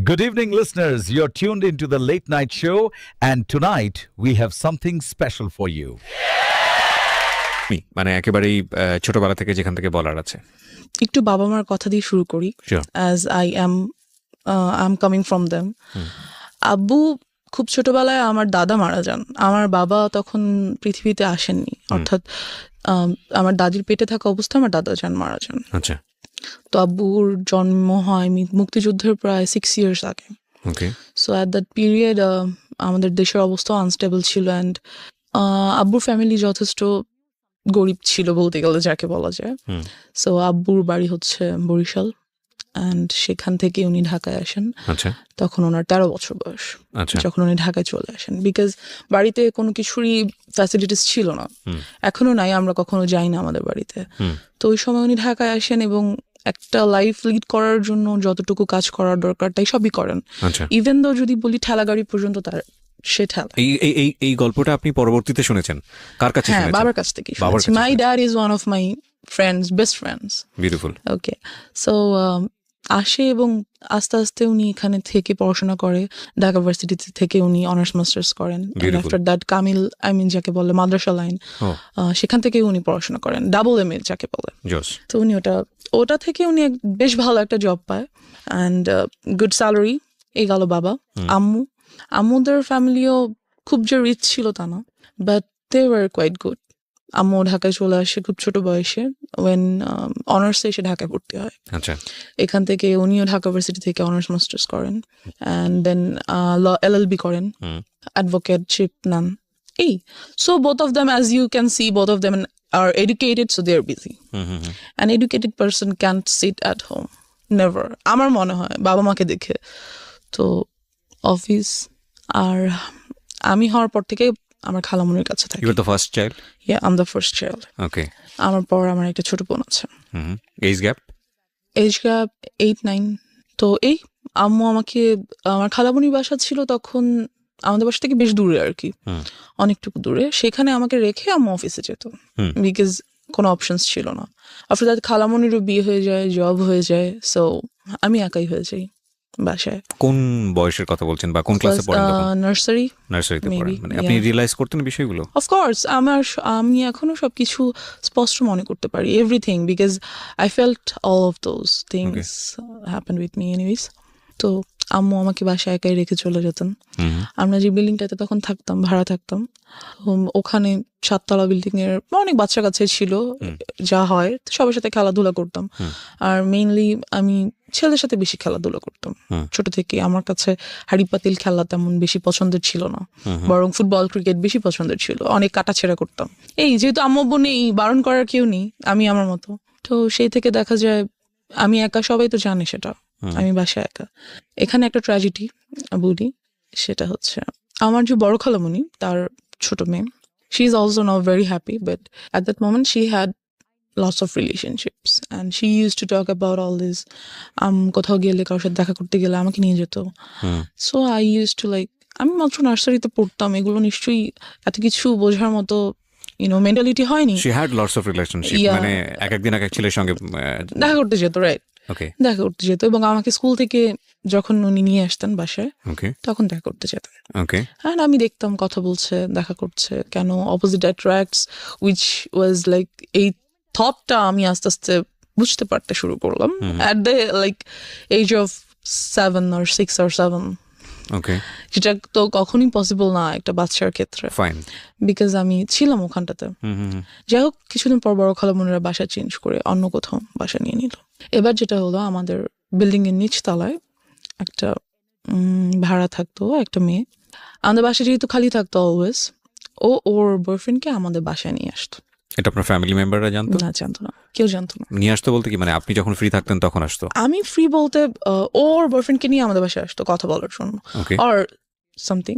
Good evening, listeners. You're tuned into the Late Night Show, and tonight we have something special for you. মানে একেবারেই ছোটবেলা থেকে যেখান থেকে বলার আছে একটু বাবা মার কথা দিয়ে শুরু করি as I am coming from them. আব্বু খুব ছোটবেলায় আমার দাদা মারা যান। আমার বাবা তখন পৃথিবীতে আসেননি, অর্থাৎ আমার দাদির পেটে থাকা অবস্থায় আমার দাদা মারা যান। আচ্ছা, তো আব্বুর জন্ম হয় মুক্তিযুদ্ধের প্রায় 6 years আগে। সো অ্যাট দ্যাট পিরিয়ড আমাদের দেশের অবস্থা আনস্টেবল ছিল, অ্যান্ড আব্বুর ফ্যামিলি যথেষ্ট গরিব ছিল বলতে গেলে, যাকে বলা যায়। সো আব্বুর বাড়ি হচ্ছে বরিশাল, অ্যান্ড সেখান থেকে উনি ঢাকায় আসেন। তখন ওনার 13 বছর বয়স যখন উনি ঢাকায় চলে আসেন, বিকজ বাড়িতে কোনো কিছুরই ফ্যাসিলিটিস ছিল না, এখনো নাই, আমরা কখনো যাই না আমাদের বাড়িতে। তো ওই সময় উনি ঢাকায় আসেন এবং একটা লাইফ লিড করার জন্য যতটুকু কাজ করার দরকার তাই সবই করেন। ইভেন দো যদি বলি ঠেলা গাড়ি পর্যন্ত তার সে ঠেলা। এই গল্পটা আপনি পরবর্তীতে শুনেছেন কার কাছে? হ্যাঁ, বাবার কাছ থেকে শুনেছি। My dad is one of my friends, best friends. Beautiful. Okay, so আসে এবং আস্তে আস্তে উনি এখানে থেকে পড়াশোনা করে। ঢাকা ভার্সিটি থেকে উনি অনার্স মাস্টার্স করেন। আফটার দ্যাট কামিল যাকে বলে মাদ্রাসা লাইন, সেখান থেকে উনি পড়াশোনা করেন, ডাবল MA যাকে বলে। তো উনি ওটা থেকে উনি বেশ ভালো একটা জব পায়, অ্যান্ড গুড স্যালারি। এই গেল বাবা। আম্মুদের ফ্যামিলিও খুব যে রিচ ছিল তা না, but they were quite good. আম্মু ঢাকায় চলে আসে খুব ছোট বয়সে, ওয়েন অনার্সে এসে ঢাকায় ভর্তি হয়। এখান থেকে উনিও ঢাকা ভার্সিটি থেকে অনার্স মাস্টার্স করেন, অ্যান্ড দেন LLB করেন, অ্যাডভোকেটশিপ নেন। So both of them, as you can see, both of them are educated, so they are busy. An educated person can't sit at home, never. আমার মনে হয় বাবা মাকে দেখে। তো অফিস, আর আমি হওয়ার পর থেকে আমার খালামুনির কাছে থাকি। You were the first child? Yeah, I'm the first child. Okay. আমার পর আমার একটা ছোট বোন আছে। Age gap 8-9। তো আম্মু আমাকে, আমার খালামুনির বাসা ছিল তখন আমাদের বাসা থেকে বেশ দূরে আর কি, অনেকটুকু দূরে। সেখানে আমাকে রেখে আম্মু অফিসে যেত, বিকজ কোনো অপশনস ছিল না। আফটার দ্যাট খালামুনিরও বিয়ে হয়ে যায়, জব হয়ে যায়, সো আমি একাই হয়ে যাই বাসায়। কোন বয়সের কথা বলছেন বা কোন ক্লাসে পড়েন তখন? নার্সারিতে পড়েন। মানে আপনি রিয়েলাইজ করতেন বিষয়গুলো? অফ কোর্স, আমি এখনো সবকিছু স্পষ্ট মনে করতে পারি, everything, because I felt all of those things happen with me anyways. তো আম্মু আমাকে বাসায় একাই রেখে চলে যেতেন। আমরা যে বিল্ডিংটাতে তখন থাকতাম, ভাড়া থাকতাম, ওখানে 7 তলা বিল্ডিং এর অনেক বাচ্চা কাছে ছিল, যা হয় সবার সাথে খেলাধুলা করতাম। আর মেইনলি আমি ছেলেদের সাথে বেশি খেলাধুলা করতাম ছোট থেকে। আমার কাছে হাড়ি পাতিল খেলা তেমন বেশি পছন্দের ছিল না, বরং ফুটবল ক্রিকেট বেশি পছন্দের ছিল। অনেক কাটাছেড়া করতাম। যেহেতু আম্মু নেই, বারণ করার কেউ নেই, আমি আমার মতো। তো সেই থেকে দেখা যায় আমি একা, সবাই তো জানে সেটা, আমি বাসায় একা। এখানে একটা ট্র্যাজেডি বলি, সেটা হচ্ছে আমার যে বড় খালামুনি, তার ছোট মেয়ে, she is also now very happy, but at that moment she had lots of relationships and she used to talk about all this. কোথাও গেলে, কারোর সাথে দেখা করতে গেলে আমাকে নিয়ে যেত। So I used to আমি মাত্র নার্সারিতে পড়তাম, এগুলো নিশ্চয়ই এত কিছু বোঝার মতো মেন্টালিটি হয়নি। She had lots of relationship, মানে একদিন এক ছেলের সঙ্গে দেখা করতে যেত, রাইট? দেখা করতে যেত, এবং আমাকে স্কুল থেকে যখন উনি নিয়ে আসতেন বাসায়, তখন দেখা করতে যেত। আর আমি দেখতাম কথা বলছে, দেখা করছে, কেন অপোজিট অ্যাট্রাক্টস, উইচ ওয়াজ এই থটটা আমি আস্তে আস্তে বুঝতে পারতে শুরু করলাম at the age of 7 or 6 or 7। যেটা তো কখনই পসিবল না একটা বাচ্চার ক্ষেত্রে, বিকজ আমি ছিলাম ওখানটাতে। যাই হোক, কিছুদিন পর বড় খালামুনিরা বাসা চেঞ্জ করে অন্য কোথাও বাসা নিয়ে নিল। এবার যেটা হলো, আমাদের বিল্ডিং এর নিচ তলায় একটা ভাড়া থাকতো একটা মেয়ে। আমাদের বাসা যেহেতু খালি থাকতো অলওয়েজ, ওর বয়ফ্রেন্ডকে আমাদের বাসায় নিয়ে আসতো। এটা আপনার ফ্যামিলি মেম্বাররা জানতো? না, জানতো না, কেউ জানতো না। নিয়ে আসতো বলতে কি, মানে আপনি যখন ফ্রি থাকতেন তখন আসতো? আমি ফ্রি বলতে ওর বয়ফ্রেন্ডকে নিয়ে আমাদের বাসায় আসতো কথা বলার জন্য আর সামথিং।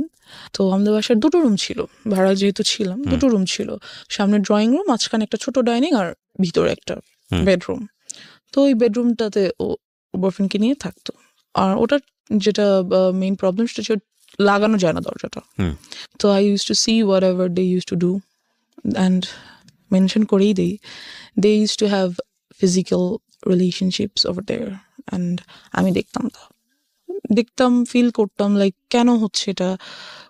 তো আমাদের বাসার 2টো রুম ছিল, ভাড়া যেহেতু ছিলাম, 2টো রুম ছিল। সামনে ড্রয়িং রুম, মাঝখানে একটা ছোট ডাইনিং, আর ভিতরে একটা বেডরুম। তো ওই বেডরুমটাতে ও বয়ফ্রেন্ডকে নিয়ে থাকতো। আর ওটার যেটা মেইন প্রবলেম, সেটা হচ্ছে লাগানো যায় না দরজাটা। তো I use to see whatever they use to do, and mention করেই দেই, they use to have physical relationships over there, and আমি দেখতাম তা। দেখতাম, ফিল করতাম লাইক কেন হচ্ছে এটা,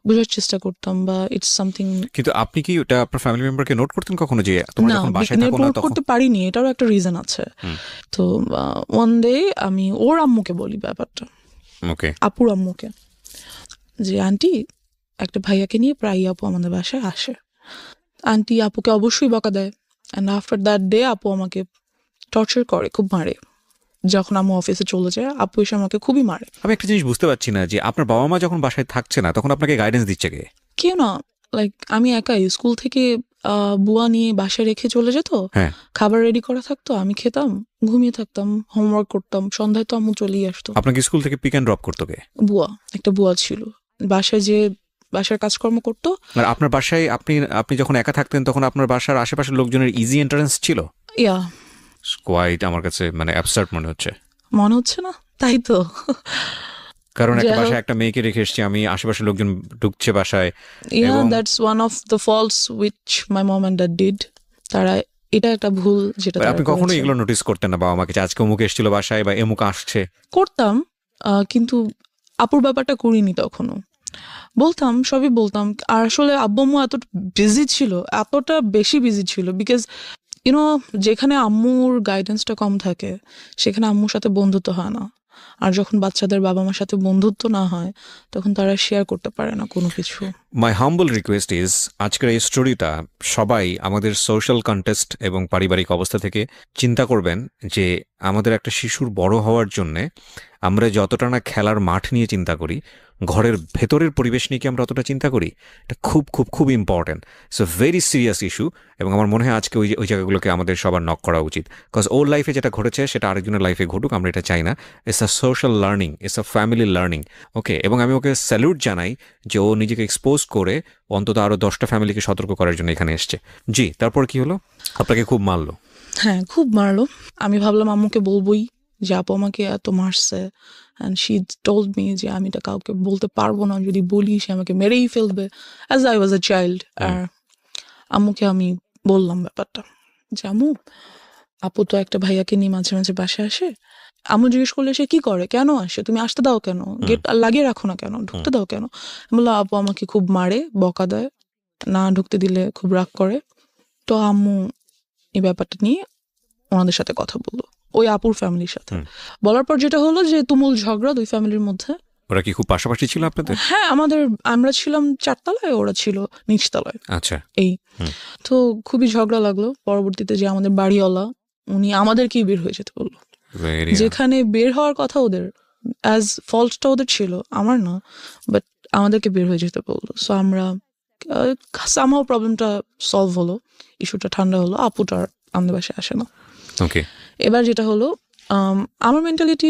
বোঝার চেষ্টা করতাম, বা ইটস সামথিং। কিন্তু আপনি কি ওটা আপনার ফ্যামিলি মেম্বারকে নোট করতেন কখনো যে তোমরা না, যখন বাসায় থাকো না নোট তখন? করতে পারিনি, এটারও একটা রিজন আছে। তো ওয়ান ডে আমি ওর আম্মুকে বলি ব্যাপারটা, ওকে, আপুর আম্মুকে, যে আন্টি একটা ভাইয়াকে নিয়ে প্রায় আপু আমাদের বাসায় আসে। আন্টি আপুকে অবশ্যই বকা দেয়, অ্যান্ড আফটার দ্যাট ডে আপু আমাকে টর্চার করে, খুব মারে। যখন আম্মু অফিসে চলে যায় আপু এসে আমাকে খুবই মারে। আমি একটা জিনিস বুঝতে পারছি না যে আপনার বাবা মা যখন বাসায় থাকছে না তখন আপনাকে গাইডেন্স দিচ্ছে কে? কেউ না, লাইক আমি একাই স্কুল থেকে বুয়া নিয়ে বাসায় রেখে চলে যেত, হ্যাঁ, খাবার রেডি করা থাকতো, আমি খেতাম, ঘুমিয়ে থাকতাম, হোমওয়ার্ক করতাম, সন্ধ্যায় তো আম্মু চলেই আসতো। আপনাকে স্কুল থেকে পিক অ্যান্ড ড্রপ করতো কে? বুয়া, একটা বুয়া ছিল বাসায়, যে বাসার কাজকর্ম করতো। আর আপনার বাসায় আপনি যখন একা থাকতেন তখন আপনার বাসার আশেপাশের লোকজনের ইজি এন্ট্রান্স ছিল? ইয়া, কোয়াইট আমার কাছে মানে অ্যাবসার্ড মনে হচ্ছে। মনে হচ্ছে না? তাই তো। কারণ একটা যাই হোক। বাসায় একটা মেয়েকে রেখে এসেছি আমি, আশেপাশের লোকজন ঢুকছে বাসায়। Yeah, এবং- that's one of the faults which my mom and dad did. তারা, এটা একটা ভুল যেটা তারা আপনি কখনো করেছে। এগুলো নোটিস করতেন না বাবা মাকে যে আজকে অমুক এসেছিল বাসায় বা এমুক আসছে? করতাম, কিন্তু আপুর ব্যাপারটা করিনি তখনও। বলতাম, সবই বলতাম। আর আসলে আব্বু আম্মু এতটা বিজি ছিল, এতটা বেশি বিজি ছিল, বিকজ ইউনো যেখানে আম্মুর গাইডেন্সটা কম থাকে সেখানে আম্মুর সাথে বন্ধুত্ব হয় না। আর যখন বাচ্চাদের বাবা মার সাথে বন্ধুত্ব না হয় তখন তারা শেয়ার করতে পারে না কোনো কিছু। মাই হাম্বল রিকোয়েস্ট ইজ, আজকের এই স্টোরিটা সবাই আমাদের সোশ্যাল কন্টেক্সট এবং পারিবারিক অবস্থা থেকে চিন্তা করবেন যে আমাদের একটা শিশুর বড় হওয়ার জন্যে আমরা যতটা না খেলার মাঠ নিয়ে চিন্তা করি, ঘরের ভেতরের পরিবেশ নিয়ে কি আমরা অতটা চিন্তা করি? এটা খুব খুব খুব important. It's a very serious issue, এবং আমার মনে হয় আজকে ওই জায়গাগুলোকে আমাদের সবার নক করা উচিত। বিকজ ওর লাইফে যেটা ঘটেছে সেটা আরেকজনের লাইফে ঘটুক, আমরা এটা চাই না। It's a social learning, it's a family learning. Okay, এবং আমি ওকে স্যালুট জানাই যে ও নিজেকে এক্সপোজ করে অন্তত আরও 10টা ফ্যামিলিকে সতর্ক করার জন্য এখানে এসছে। জি, তারপর কি হলো? আপনাকে খুব মারলো? হ্যাঁ, খুব মারলো। আমি ভাবলাম আম্মুকে বলবোই যে আপু আমাকে এত মারছে, অ্যান্ড শি টোল্ড মি যে আমি এটা কাউকে বলতে পারবো না, যদি বলি সে আমাকে মেরেই ফেলবে, as I was a child. আর আম্মুকে আমি বললাম ব্যাপারটা, যে আম্মু আপু তো একটা ভাইয়াকে নিয়ে মাঝে মাঝে বাসায় আসে। আম্মু জিজ্ঞেস করলে সে কি করে, কেন আসে, তুমি আসতে দাও কেন, গেট লাগিয়ে রাখো না কেন, ঢুকতে দাও কেন? আমি বললাম আপু আমাকে খুব মারে, বকা দেয়, না ঢুকতে দিলে খুব রাগ করে। তো আম্মু এই ব্যাপারটা নিয়ে ওনাদের সাথে কথা বললো, ওই আপুর ফ্যামিলির সাথে। বলার পর যেটা হলো যে তুমুল ঝগড়া দুই ফ্যামিলির মধ্যে। ওরা কি খুব পাশাপাশি ছিল আপনাদের? হ্যাঁ, আমরা ছিলাম 4 তলায়, ওরা ছিল নিচতলায়। আচ্ছা। এই তো খুবই ঝগড়া লাগলো। পরবর্তীতে যে আমাদের বাড়িওয়ালা, উনি আমাদেরকেই বের হয়ে যেতে বললো, যেখানে বের হওয়ার কথা ওদের, অ্যাজ ফল্টটা ওদের ছিল, আমার না, বাট আমাদেরকে বের হয়ে যেতে বললো। সো আমরা সামহাও প্রবলেমটা সলভ হলো, ইস্যুটা ঠান্ডা হলো, আপুটা আর আমাদের বাসায় আসে না। ওকে, এবার যেটা হলো, আমার মেন্টালিটি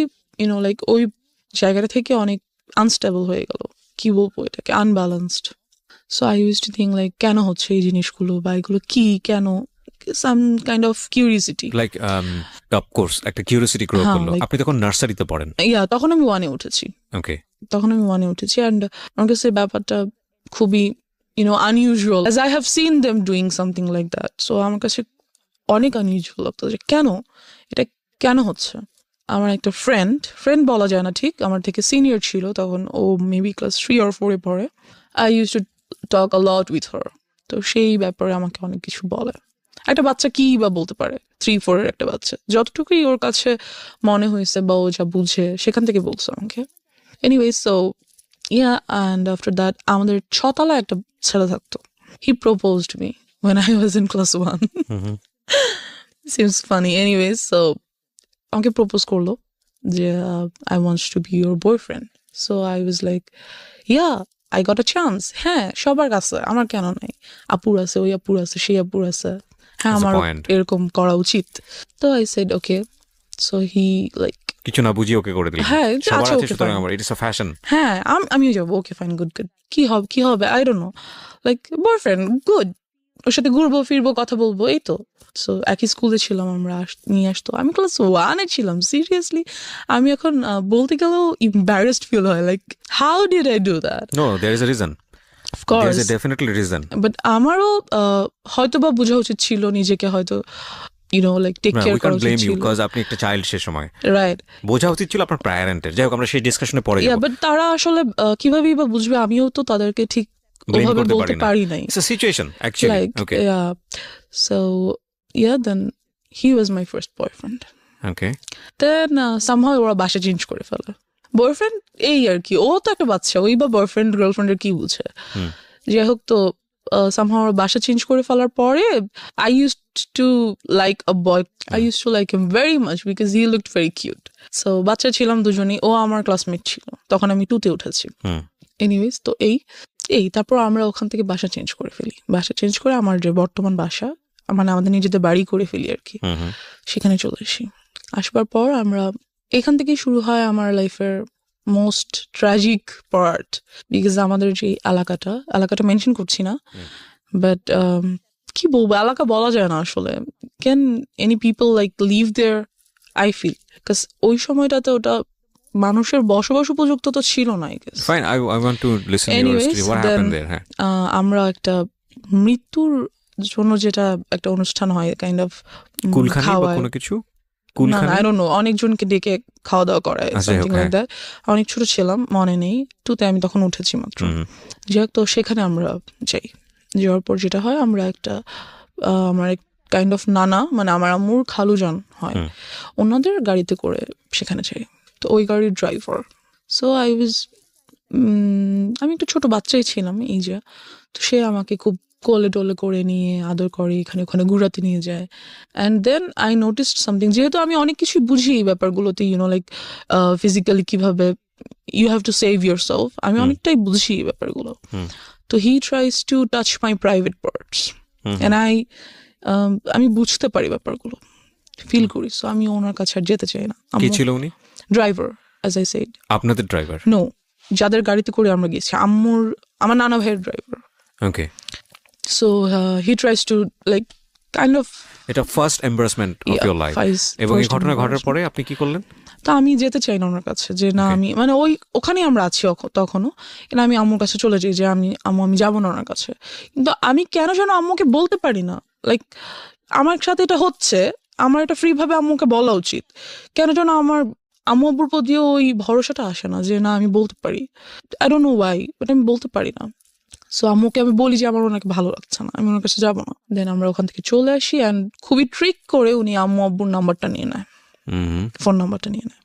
লাইক ওই জায়গাটা থেকে অনেক আনস্টেবল হয়ে গেল, কি বলবো এটাকে, unbalanced. So I use to think like কেন হচ্ছে এই জিনিসগুলো, বা এগুলো কি, কেন, some kind of curiosity. Like of course একটা কিউরিওসিটি গ্রো হ্যাঁ, করলো। like- আপনি তখন নার্সারিতে পড়েন? তখন আমি 1-এ উঠেছি। ওকে, অ্যান্ড আমার কাছে ব্যাপারটা খুবই unusual, as I have seen them doing something like that. So আমার কাছে অনেক আনইউজুয়াল লাগতো যে কেন এটা, কেন হচ্ছে। আমার একটা ফ্রেন্ড বলা যায় না ঠিক, আমার থেকে সিনিয়র ছিল তখন, ও মেবি ক্লাস 3 or 4-এ পড়ে। I use to talk a lot with her. তো সেই ব্যাপারে আমাকে অনেক কিছু বলে। একটা বাচ্চা কি বা বলতে পারে, 3-4-এর একটা বাচ্চা, যতটুকুই ওর কাছে মনে হয়েছে বা ও যা বুঝে সেখান থেকে বলছে আমাকে। Anyway, so and after that আমাদের 6 তলায় একটা ছেলে থাকতো। He proposed me when I was in class 1. Seems funny. Anyways, so আমাকে প্রপোজ করলো যে I want to be your boyfriend. So I was like, yeah, I got a chance. হ্যাঁ, সবার কাছে, আমার কেন নাই? আপুর আছে, ওই আপুর আছে, সেই আপুর আছে, হ্যাঁ That's a আমার point. এরকম করা উচিত। তো I said okay. So he like, কিছু না বুঝিয়ে ওকে করে দিলেন? হ্যাঁ, সবার আচ্ছা, আছে, okay, সুতরাং fine. আমার ইটস আ ফ্যাশন। হ্যাঁ, আমিও যাবো, ওকে ফাইন, গুড, কি হবে I don't know, like boyfriend, good, ওর সাথে ঘুরবো ফিরবো, কথা বলবো, এই তো। সো একই স্কুলে ছিলাম আমরা, নিয়ে আসতো। আমি ক্লাস 1-এ ছিলাম, সিরিয়াসলি। আমি এখন বলতে গেলেও এম্বারেসড ফিল হয়, like how did I do that? No, there is a reason, of course, there is a definitely reason. But আমারও হয়তো বা বোঝা উচিত ছিল নিজেকে, হয়তো like take we care can করা ব্লেম উচিত ইউ ছিল। বিকজ আপনি একটা চাইল্ড সে সময়, রাইট, বোঝা উচিত ছিল আপনার প্যারেন্টের। যাই হোক, আমরা সেই ডিসকাশনে পরে ইয়া, যাব। বাট তারা আসলে কিভাবেই বা বুঝবে, আমিও তো তাদেরকে ঠিক ব্লেম ওভাবে করতে বলতে পারি না, পারি নাই। It's a situation actually. Like, okay yeah. So, yeah, then he was my first boyfriend. Okay Then somehow ওরা বাসা চেঞ্জ করে ফেলে। বয়ফ্রেন্ড এই আর কি, ও তো একটা বাচ্চা, ওই বা বয়ফ্রেন্ড গার্লফ্রেন্ডের কি বুঝে। যাই হোক, তো somehow ওরা বাসা চেঞ্জ করে ফেলার পরে I used to like a boy. I used to like him very much because he looked very cute. So বাচ্চা ছিলাম দুজনেই, ও আমার ক্লাসমেট ছিল, তখন আমি 2তে উঠেছি। এনিওয়েজ, তো এই তারপর আমরা ওখান থেকে বাসা চেঞ্জ করে ফেলি। বাসা চেঞ্জ করে আমার যে বর্তমান বাসা, মানে আমাদের নিজেদের বাড়ি করে ফেলি আর কি, সেখানে চলে আসি। আসবার পর আমরা এখান থেকেই শুরু হয় আমার লাইফের মোস্ট ট্র্যাজিক পার্ট, বিকজ আমাদের যে এলাকাটা মেনশন করছি না, বাট কি বলবো, এলাকা বলা যায় না আসলে। Can any people like live there, I feel, because ওই সময়টাতে ওটা মানুষের বসবাস উপযুক্ত তো ছিল না, I guess. Fine, I want to listen your Anyways, story, what happened there. হ্যাঁ, আমরা একটা মৃত্যুর জন্য যেটা একটা অনুষ্ঠান হয়, কাইন্ড অফ কুলখানি বা খাওয়ায়, কোনো কিছু, না কুলখানি। আই ডোন্ট নো, অনেকজনকে ডেকে খাওয়া দাওয়া করায়, আচ্ছা, সামথিং okay. Like that. অনেক ছোট ছিলাম, মনে নেই, 2তে আমি তখন উঠেছি মাত্র। যাই হোক, তো সেখানে আমরা যাই। যাওয়ার পর যেটা হয়, আমরা একটা আমার এক কাইন্ড অফ নানা, মানে আমার আম্মুর খালুজান হয়, ওনাদের গাড়িতে করে সেখানে যাই। তো ওই গাড়ির ড্রাইভার, সো আমি একটু ছোট বাচ্চাই ছিলাম এই যে, তো সে আমাকে খুব কোলে টোলে করে নিয়ে আদর করে, এখানে ওখানে ঘুরাতে নিয়ে যায়। And then I noticed something, যেহেতু আমি অনেক কিছু বুঝি এই ব্যাপারগুলোতে, লাইক ফিজিক্যালি কিভাবে you have to save your self, আমি অনেকটাই বুঝি এই ব্যাপারগুলো। তো he tries to touch my private parts, and আমি বুঝতে পারি ব্যাপারগুলো, ফিল করি। সো আমি ওনার কাছে আর যেতে চাই না। কি ছিল উনি? Driver, as I said. আপনাদের ড্রাইভার? নো, যাদের গাড়িতে করে আমরা গেছি, আমার নানা ভাইয়ের driver. Okay. So he tries to like kind of, এটা first embarrassment of your life, এবং এই ঘটনা ঘটার পরে আপনি কি করলেন? তা আমি যেতে চাই না ওনার কাছে, যে না, আমি মানে ওখানেই আমরা আছি তখনও, কিন্তু আমি আম্মুর কাছে চলে যাই, যে আমি যাবো না ওনার কাছে। কিন্তু আমি কেন যেন আম্মুকে বলতে পারি না, লাইক আমার সাথে এটা হচ্ছে, আমার এটা ফ্রি ভাবে আম্মুকে বলা উচিত, কেন যেন আমার আম্মু আব্বুর প্রতিও ওই ভরসাটা আসে না, যে না আমি বলতে পারি। I don't no Y, but আমি বলতে পারি না। সো আম্মুকে আমি বলি যে আমার ওনাকে ভালো লাগছে না, আমি ওনার কাছে যাবো না। দেন আমরা ওখান থেকে চলে আসি, অ্যান্ড খুবই ট্রিক করে উনি আম্মু আব্বুর নাম্বারটা নিয়ে নেয়, ফোন নাম্বারটা নিয়ে নেয়,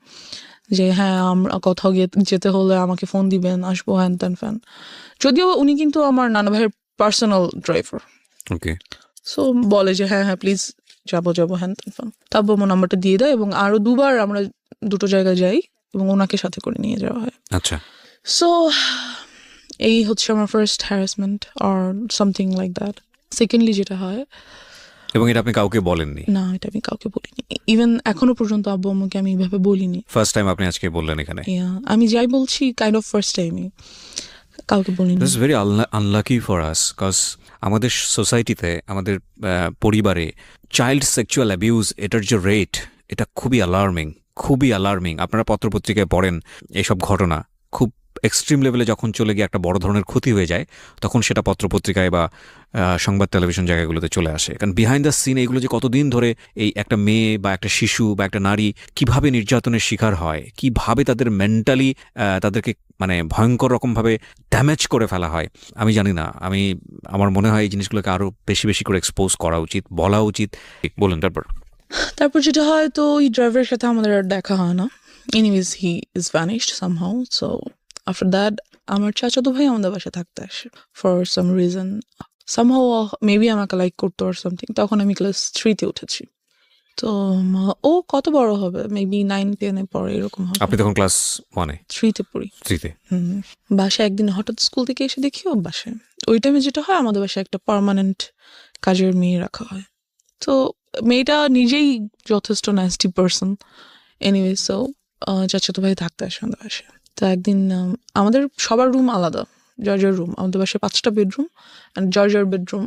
যে হ্যাঁ আমরা কোথাও যেতে হলে আমাকে ফোন দিবেন, আসবো, হ্যান ত্যান ফ্যান। যদিও উনি কিন্তু আমার নানা ভাইয়ের পার্সোনাল ড্রাইভার। ওকে। সো বলে যে হ্যাঁ প্লিজ যাবো হ্যান ত্যান ফ্যান। তারপর আমার নাম্বারটা দিয়ে দেয়, এবং আরো 2বার আমরা 2টো জায়গায় যাই, এবং ওনাকে সাথে করে নিয়ে যাওয়া হয়। আচ্ছা। সো এই হচ্ছে আমার first harassment or something like that. Secondly যেটা হয়, এবং এটা আপনি কাউকে বলেননি? না, এটা আমি কাউকে বলিনি, ইভেন এখনো পর্যন্ত আব্বু আম্মুকে আমি এইভাবে বলিনি। ফার্স্ট টাইম আপনি আজকে বললেন এখানে? আমি যাই বলছি কাইন্ড অফ ফার্স্ট টাইমই, কাউকে বলিনি। This is very unlucky for us, cause আমাদের সোসাইটিতে, আমাদের পরিবারে চাইল্ড সেক্সুয়াল অ্যাবিউজ, এটার যে রেট, এটা খুবই অ্যালার্মিং। আপনারা পত্রপত্রিকায় পড়েন এইসব ঘটনা, খুব এক্সট্রিম লেভেলে যখন চলে গিয়ে একটা বড় ধরনের ক্ষতি হয়ে যায়, তখন সেটা পত্রপত্রিকায় বা সংবাদ টেলিভিশন জায়গাগুলোতে চলে আসে। কারণ বিহাইন্ড দ্য সিন এইগুলো যে কতদিন ধরে এই একটা মেয়ে বা একটা শিশু বা একটা নারী কিভাবে নির্যাতনের শিকার হয়, কিভাবে তাদের মেন্টালি তাদেরকে মানে ভয়ঙ্কর রকমভাবে ড্যামেজ করে ফেলা হয়, আমি জানি না। আমার মনে হয় এই জিনিসগুলোকে আরো বেশি করে এক্সপোজ করা উচিত, বলা উচিত। বলুন তারপর যেটা হয়, তো ওই ড্রাইভারের সাথে আমাদের আর দেখা হয় না। Anyways he is vanished somehow. So after that আমার চাচাতো ভাই আমাদের বাসায় থাকতে আসে for some reason, somehow maybe আমাকে লাইক করতো আর সামথিং। তখন আমি ক্লাস 3তে উঠেছি। তো ও কত বড় হবে, মেবি 9-10 পরে এরকম হবে। আপনি তখন ক্লাস 1-এ? 3তে পড়ি। 3তে? বাসায় একদিন হঠাৎ স্কুল থেকে এসে দেখি ও বাসায়। ওই টাইমে যেটা হয়, আমাদের বাসায় একটা পার্মানেন্ট কাজের মেয়ে রাখা হয়। তো মেয়েটা নিজেই যথেষ্ট ন্যাস্টি পার্সন। এনিওয়ে, সো চাচাতো ভাই থাকতে আসে আমাদের বাসায়। তো একদিন আমাদের সবার রুম আলাদা, জর্জার রুম। আমাদের বাসায় 5টা বেডরুম, অ্যান্ড জর্জার বেডরুম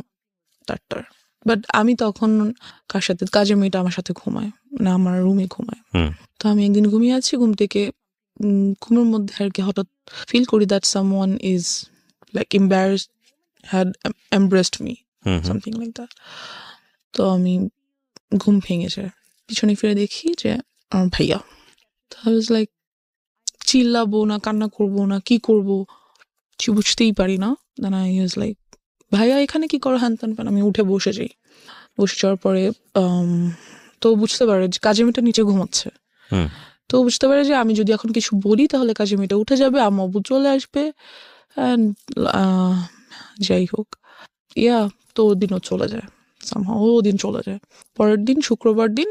4টার। বাট আমি তখন কাজের মেয়েটা আমার সাথে ঘুমায়, মানে আমার রুমে ঘুমায়। তো আমি একদিন ঘুমিয়ে আছি, ঘুম থেকে ঘুমের মধ্যে আর কি হঠাৎ ফিল করি that someone is like embarrassed, had embraced me, something like that. তো আমি ঘুম ভেঙে যায়, পিছনে ফিরে দেখি যে আমার ভাইয়া। তো আই ওয়াজ লাইক, চিল্লাবো না কান্না করবো না কি করবো কিছু বুঝতেই পারি না। দেন আই ওয়াজ লাইক, ভাইয়া এখানে কি করো, হ্যান ত্যান। আমি উঠে বসে যাই। বসে যাওয়ার পরে তো বুঝতে পারে যে কাজের মেয়েটা নিচে ঘুমাচ্ছে। তো বুঝতে পারে যে আমি যদি এখন কিছু বলি তাহলে কাজের মেয়েটা উঠে যাবে, আম্মু আব্বু চলে আসবে। অ্যান্ড যাই হোক, তো ওদিনও চলে যায়, ওদিন চলে যায়। পরের দিন শুক্রবার দিন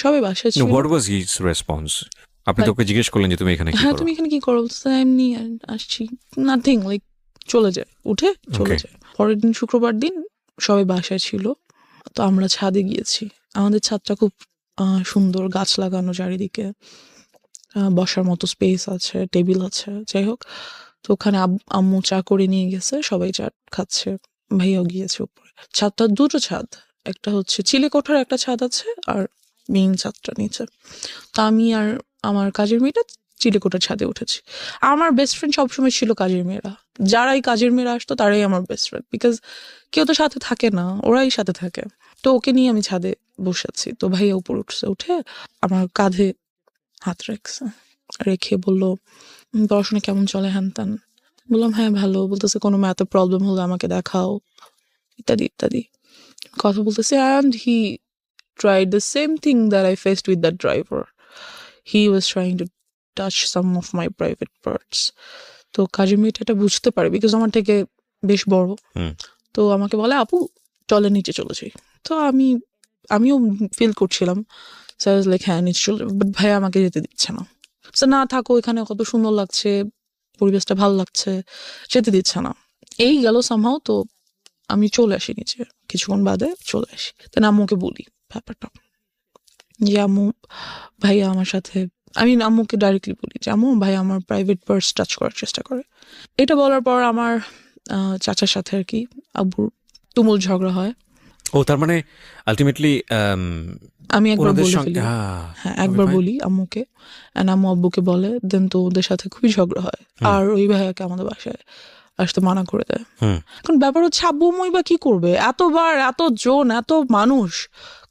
সবাই বাসায় ছিল। What was his response? আপনি তোকে জিজ্ঞেস করলেন যে তুমি এখানে কি হ্যাঁ করো? তুমি এখানে কি করো? এমনি আসছি, নাথিং, লাইক চলে যায়, উঠে চলে যায়। পরের দিন শুক্রবার দিন সবাই বাসায় ছিল, তো আমরা ছাদে গিয়েছি। আমাদের ছাদটা খুব সুন্দর, গাছ লাগানো চারিদিকে, বসার মতো স্পেস আছে, টেবিল আছে। যাই হোক, তো ওখানে আম্মু চা করে নিয়ে গেছে, সবাই চা খাচ্ছে, ভাইয়াও গিয়েছে উপরে। ছাদটা দুটো ছাদ, একটা হচ্ছে চিলে কোঠার একটা ছাদ আছে আর মেইন ছাদটা নিচে। তো আমি আর আমার কাজের মেয়েটা চিলেকোঠার ছাদে উঠেছি। আমার বেস্ট ফ্রেন্ড সবসময় ছিল কাজের মেয়েরা। যারাই কাজের মেয়েরা আসতো তারাই আমার বেস্ট ফ্রেন্ড, বিকজ কেউ তো সাথে থাকে না, ওরাই সাথে থাকে। তো ওকে নিয়ে আমি ছাদে বসেছি। তো ভাইয়া উপর উঠছে, উঠে আমার কাঁধে হাত রেখে বলল, পড়াশোনা কেমন চলে, হ্যান ত্যান। বললাম হ্যাঁ ভালো। বলতেছে কোনো ম্যাথে প্রবলেম হলে আমাকে দেখাও, ইত্যাদি ইত্যাদি কথা বলতেছে। And he tried the same thing that I faced with that driver. He was trying to touch some of my private parts. তো কাজের মেয়েটা এটা বুঝতে পারে, বিকজ আমার থেকে বেশ বড়। তো আমাকে বলে, আপু চলে নিচে চলে যাই। তো আমিও ফিল করছিলাম, লাইক হ্যাঁ নিচে চলে, বাট ভাইয়া আমাকে যেতে দিচ্ছে না। না থাকো, এখানে কত সুন্দর লাগছে, পরিবেশটা ভালো লাগছে, যেতে দিচ্ছে না। এই গেল সামহাও। তো আমি চলে আসি নিচে, কিছুক্ষণ বাদে চলে আসি। তাই আম্মুকে বলি ব্যাপারটা, যে আম্মু ভাইয়া আমার সাথে, আমি আম্মুকে ডাইরেক্টলি বলি যে আম্মু ভাইয়া আমার প্রাইভেট পার্স টাচ করার চেষ্টা করে। এটা বলার পর আমার চাচার সাথে আর কি আব্বুর তুমুল ঝগড়া হয়। ও তার মানে আলটিমেটলি আমি একবার বলে ফেলি, হ্যাঁ একবার বলি আম্মুকে, আম্মু আব্বুকে বলে, দেন তো ওদের সাথে খুবই ঝগড়া হয়। আর ওই ভাইয়াকে আমাদের বাসায় আসতে মানা করে দেয়। এখন ব্যাপার হচ্ছে আব্বু আম্মুই বা কি করবে, এতবার, এতজন, এত মানুষ,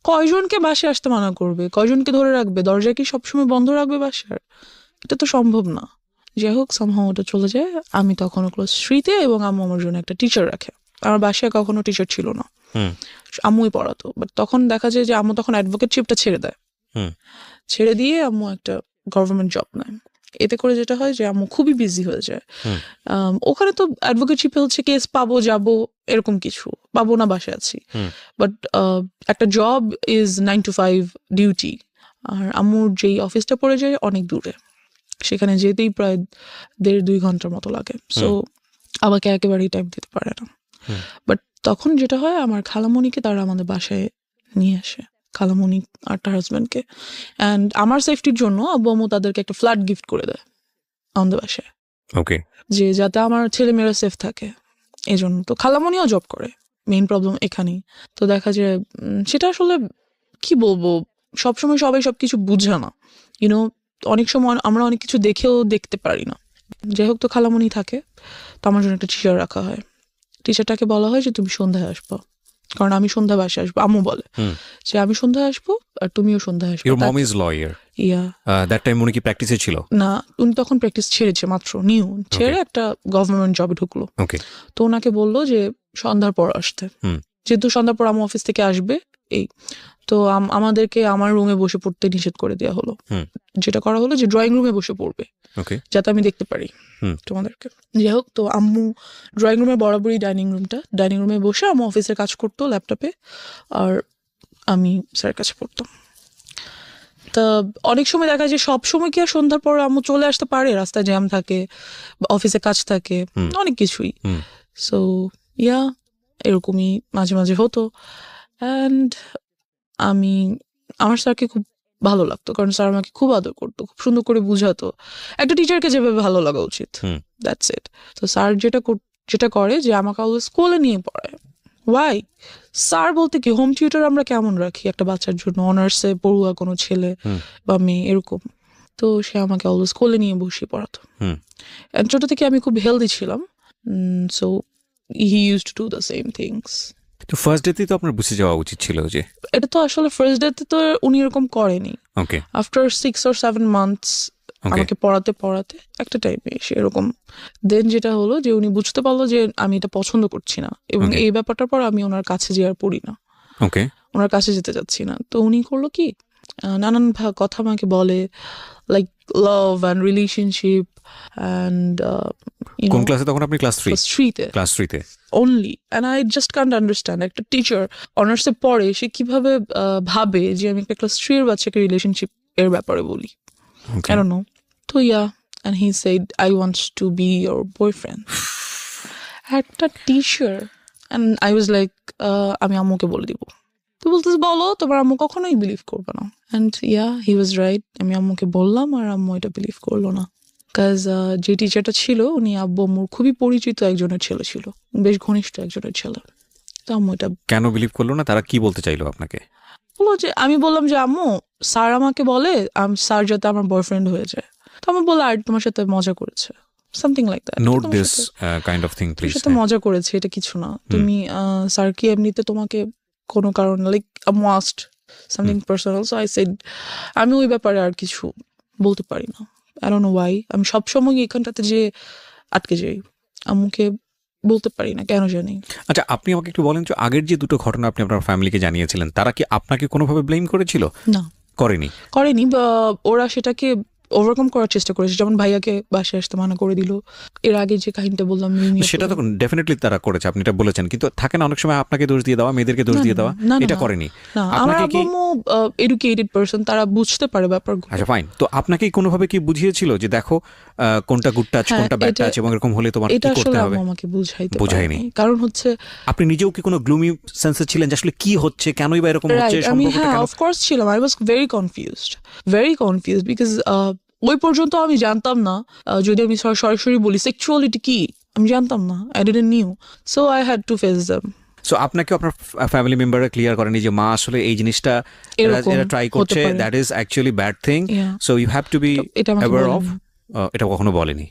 কয়জনকে বাসায় আসতে মানা করবে, কয়জনকে ধরে রাখবে, দরজা কি সবসময় বন্ধ রাখবে বাসার? এটা তো সম্ভব না। যাই হোক, সামহাও ওটা চলে যায়। আমি তখনও ক্লাস 3-তে, এবং আম্মু আমার জন্য একটা টিচার রাখে। আমার বাসায় কখনো টিচার ছিল না, আম্মুই পড়াতো। বাট তখন দেখা যায় যে আম্মু তখন অ্যাডভোকেটশিপটা ছেড়ে দেয়, ছেড়ে দিয়ে আম্মু একটা গভর্নমেন্ট জব নেয়। এতে করে যেটা হয় যে আম্মু খুবই বিজি হয়ে যায়। ওখানে তো অ্যাডভোকেটশিপে হচ্ছে কেস পাবো যাবো এরকম কিছু, পাবো না বাসায় আছি। বাট একটা জব ইজ 9 to 5 ডিউটি। আর আম্মুর যেই অফিসটা পড়ে যায় অনেক দূরে, সেখানে যেতেই প্রায় 1.5-2 ঘন্টার মতো লাগে। সো আমাকে একেবারেই টাইম দিতে পারে না। বাট তখন যেটা হয়, আমার খালামণিকে তারা আমাদের বাসায় নিয়ে আসে, খালামণি আর তার হাজব্যান্ডকে। অ্যান্ড আমার সেফটির জন্য আব্বু আম্মু তাদেরকে একটা ফ্ল্যাট গিফট করে দেয় আমাদের বাসায়, ওকে, যে যাতে আমার ছেলে মেয়েরা সেফ থাকে এই জন্য। তো খালামণিও জব করে, মেইন প্রবলেম এখানেই। তো দেখা যায় সেটা আসলে কি বলবো, সবসময় সবাই সবকিছু বুঝে না, ইউনো, অনেক সময় আমরা অনেক কিছু দেখেও দেখতে পারি না। যাই হোক, তো খালামণি থাকে, তো আমার জন্য একটা টিচার রাখা হয়। টিচারটাকে বলা হয় যে তুমি সন্ধ্যায় আসবো, কারণ আমি সন্ধ্যা বাসায় আসবো। আম্মু বলে যে আমি সন্ধ্যায় আসবো আর তুমিও সন্ধ্যায় আসবো। Your mom is lawyer? Yeah, that time উনি কি প্র্যাকটিসে ছিল? না, উনি তখন প্র্যাকটিস ছেড়েছে, মাত্র নিউ ছেড়ে একটা গভর্নমেন্ট জবে ঢুকলো। ওকে, তো ওনাকে বললো যে সন্ধ্যার পর আসতে, যেহেতু সন্ধ্যার পর আমার অফিস থেকে আসবে। এই তো আমাদেরকে আমার রুমে বসে পড়তে নিষেধ করে দেওয়া হলো। যেটা করা হলো যে ড্রয়িং রুমে বসে পড়বে, যাতে আমি দেখতে পারি তোমাদেরকে। যাই হোক, তো আম্মু ড্রয়িং রুমে বরাবরই ডাইনিং রুমে বসে আম্মু অফিসের কাজ করতো ল্যাপটপে, আর আমি স্যারের কাছে পড়তাম। তা অনেক সময় দেখা যায় সব সময় কি আর সন্ধ্যার পর আম্মু চলে আসতে পারে, রাস্তায় জ্যাম থাকে, অফিসে কাজ থাকে, অনেক কিছুই। সো ইয়া, এরকমই মাঝে মাঝে হতো। অ্যান্ড আমার স্যারকে খুব ভালো লাগতো, কারণ স্যার আমাকে খুব আদর করতো, খুব সুন্দর করে বুঝাতো, একটা টিচারকে যেভাবে ভালো লাগা উচিত, দ্যাটস ইট। তো স্যার যেটা করে যে আমাকে অলওয়েজ স্কুলে নিয়ে পড়ায়। ওয়াই? স্যার বলতে কি, হোম টিউটর আমরা কেমন রাখি একটা বাচ্চার জন্য, অনার্সে পড়ুয়া কোনো ছেলে বা মেয়ে এরকম। তো সে আমাকে অলওয়েজ স্কুলে নিয়ে বসিয়ে পড়াতো। ছোট থেকে আমি খুব হেলদি ছিলাম, so he used to do the same things. তো ফার্স্ট ডেতেই তো আপনার বুঝে যাওয়া উচিত ছিল যে এটা তো আসলে ফার্স্ট ডেতে তো উনি এরকম করেনি। ওকে আফটার 6 or 7 months আমাকে পড়াতে একটা টাইমে এসে এরকম দেন যেটা হলো যে উনি বুঝতে পারলো যে আমি এটা পছন্দ করছি না, এবং এই ব্যাপারটার পর আমি ওনার কাছে যে আর পড়ি না, ওকে ওনার কাছে যেতে চাচ্ছি না। তো উনি করলো কি, নানান কথা আমাকে বলে, like love and relationship and কোন ক্লাসে তখন আপনি? ক্লাস 3 ক্লাস 3 তে only, and I just can't understand একটা টিচার অনার্সে পড়ে সে কিভাবে ভাবে যে আমি একটা ক্লাস 3 এর বাচ্চাকে রিলেশনশিপ এর ব্যাপারে বলি। I don't know. তো and he said I want to be your boyfriend. একটা teacher, and I was like আমি আম্মুকে বলে দিব। তো বলতেছে বলো, তোমার আম্মু কখনোই বিলিভ করবে না। and he was right, আমি আম্মুকে বললাম আর আম্মু এটা বিলিভ করলো না। কাজ যে টিচারটা ছিল উনি আব্বু আম্মুর খুবই পরিচিত একজনের ছেলে ছিল, বেশ ঘনিষ্ঠ একজনের ছেলে। তো আম্মু এটা কেন বিলিভ করলো না? তারা কি বলতে চাইলো আপনাকে? বললো যে, আমি বললাম যে আম্মু স্যার আমাকে বলে স্যার যাতে আমার বয়ফ্রেন্ড হয়ে যায়। তো আমি বললাম আর তোমার সাথে মজা করেছে, something like that. Note this kind of thing please. সাথে মজা করেছে, এটা কিছু না। তুমি স্যার কি এমনিতে তোমাকে কোনো কারণে like must something personal. So I said আমি ওই ব্যাপারে আর কিছু বলতে পারি না। I don't know why. আমি সবসময় এখানটাতে যে আটকে যাই, আম্মুকে বলতে পারি না কেন জানি। আচ্ছা, আপনি আমাকে একটু বলেন যে আগের যে দুটো ঘটনা আপনি আপনার ফ্যামিলিকে জানিয়েছিলেন, তারা কি আপনাকে কোনোভাবে ব্লেম করেছিল? না, করেনি। বা ওরা সেটাকে ওভারকাম করার চেষ্টা করেছে। যেমন ভাইয়াকে বাসায় আসতে মানা করে দিল। এর আগে যে কাহিনীটা বললাম সেটা তো ডেফিনেটলি তারা করেছে, আপনি এটা বলেছেন। কিন্তু থাকে না অনেক সময় আপনাকে দোষ দিয়ে দেওয়া, মেয়েদেরকে দোষ দিয়ে দেওয়া, এটা করেনি। আমার আম্মু এডুকেটেড পারসন, তারা বুঝতে পারে ব্যাপারগুলো। আচ্ছা ফাইন। তো আপনাকে কোনোভাবে কি বুঝিয়েছিল যে দেখো কোনটা গুড টাচ কোনটা ব্যাড টাচ, এবং এরকম হলে তোমার কি করতে হবে? এটা আমাকে বুঝায়নি। কারণ হচ্ছে আপনি নিজেও কি কোনো গ্লুমি সেন্সে ছিলেন যে আসলে কি হচ্ছে, কেনই বা এরকম হচ্ছে, সম্পর্কটা কেন? অফ কোর্স ছিলাম। I was very confused because ওই পর্যন্ত আমি জানতাম না, যদি আমি সরাসরি বলি সেক্সুয়ালিটি কি আমি জানতাম না। I didn't knew, so I had to face them. So আপনাকে আপনার ফ্যামিলি মেম্বাররা ক্লিয়ার করেনি যে মা আসলে এই জিনিসটা এরা ট্রাই করছে, that is actually bad thing, so you have to be aware of? এটা কখনো বলেনি।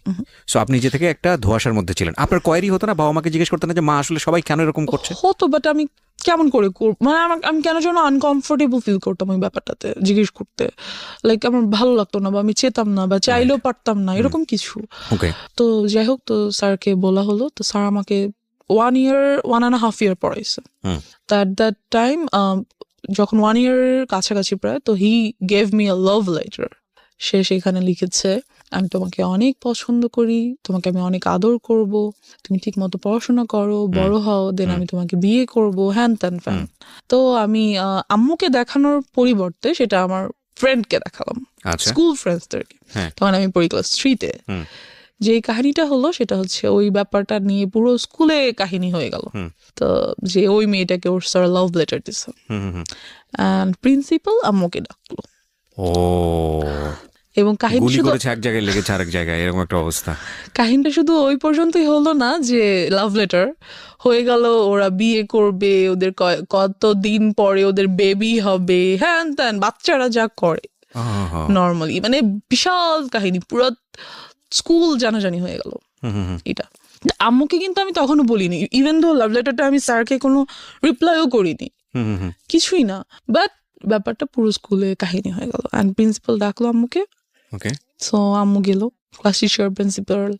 সো আপনি নিজে থেকে একটা ধোঁয়াশার মধ্যে ছিলেন। আপনার কোয়ারি হতো না, বাবা মাকে জিজ্ঞেস করতেন না যে মা আসলে সবাই কেন এরকম করছে? হতো, বাট আমি কেমন করে মানে আমি কেন যেন আনকমফোর্টেবল ফিল করতাম ওই ব্যাপারটাতে জিজ্ঞেস করতে। লাইক আমার ভালো লাগতো না, বা আমি চেতাম না, বা চাইলেও পারতাম না, এরকম কিছু। তো যাই হোক, তো স্যারকে বলা হলো। তো স্যার আমাকে 1.5 year পড়াইছে। তো অ্যাট দ্যাট টাইম যখন 1 year কাছাকাছি প্রায়, তো he gave me a love letter. সে সেখানে লিখেছে, আমি তোমাকে অনেক পছন্দ করি, তোমাকে আমি অনেক আদর করব, তুমি ঠিক মতো পড়াশোনা করো, বড় হও, দেন আমি তোমাকে বিয়ে করবো, হ্যান ত্যান ফ্যান। তো আমি আম্মুকে দেখানোর পরিবর্তে সেটা আমার ফ্রেন্ডকে দেখালাম, স্কুল ফ্রেন্ডসদেরকে। তখন আমি পড়ি ক্লাস 3-তে। যে কাহিনীটা হলো সেটা হচ্ছে ওই ব্যাপারটা নিয়ে পুরো স্কুলে কাহিনী হয়ে গেল। তো যে ওই মেয়েটাকে ওর স্যার লাভ লেটার দিছে, এন্ড প্রিন্সিপাল আম্মুকে ডাকলো। এবং কাহিনীটা এক জায়গায় লেগেছে আরেক জায়গায়, এরকম একটা অবস্থা। কাহিনীটা শুধু ওই পর্যন্তই হলো না যে লাভ লেটার হয়ে গেল, ওরা বিয়ে করবে, ওদের কতদিন পরে ওদের বেবি হবে, হ্যান ত্যান, বাচ্চারা যা করে নর্মালি, মানে বিশাল কাহিনী, পুরো স্কুল জানাজানি হয়ে গেল এটা। আম্মুকে কিন্তু আমি তখনও বলিনি, ইভেন দো লাভ লেটারটা আমি স্যারকে কোনো রিপ্লাইও করিনি, কিছুই না, বাট ব্যাপারটা পুরো স্কুলে কাহিনী হয়ে গেল। অ্যান্ড প্রিন্সিপাল ডাকলো আম্মুকে। সো আম্মু গেল, ক্লাস টিচার, প্রিন্সিপাল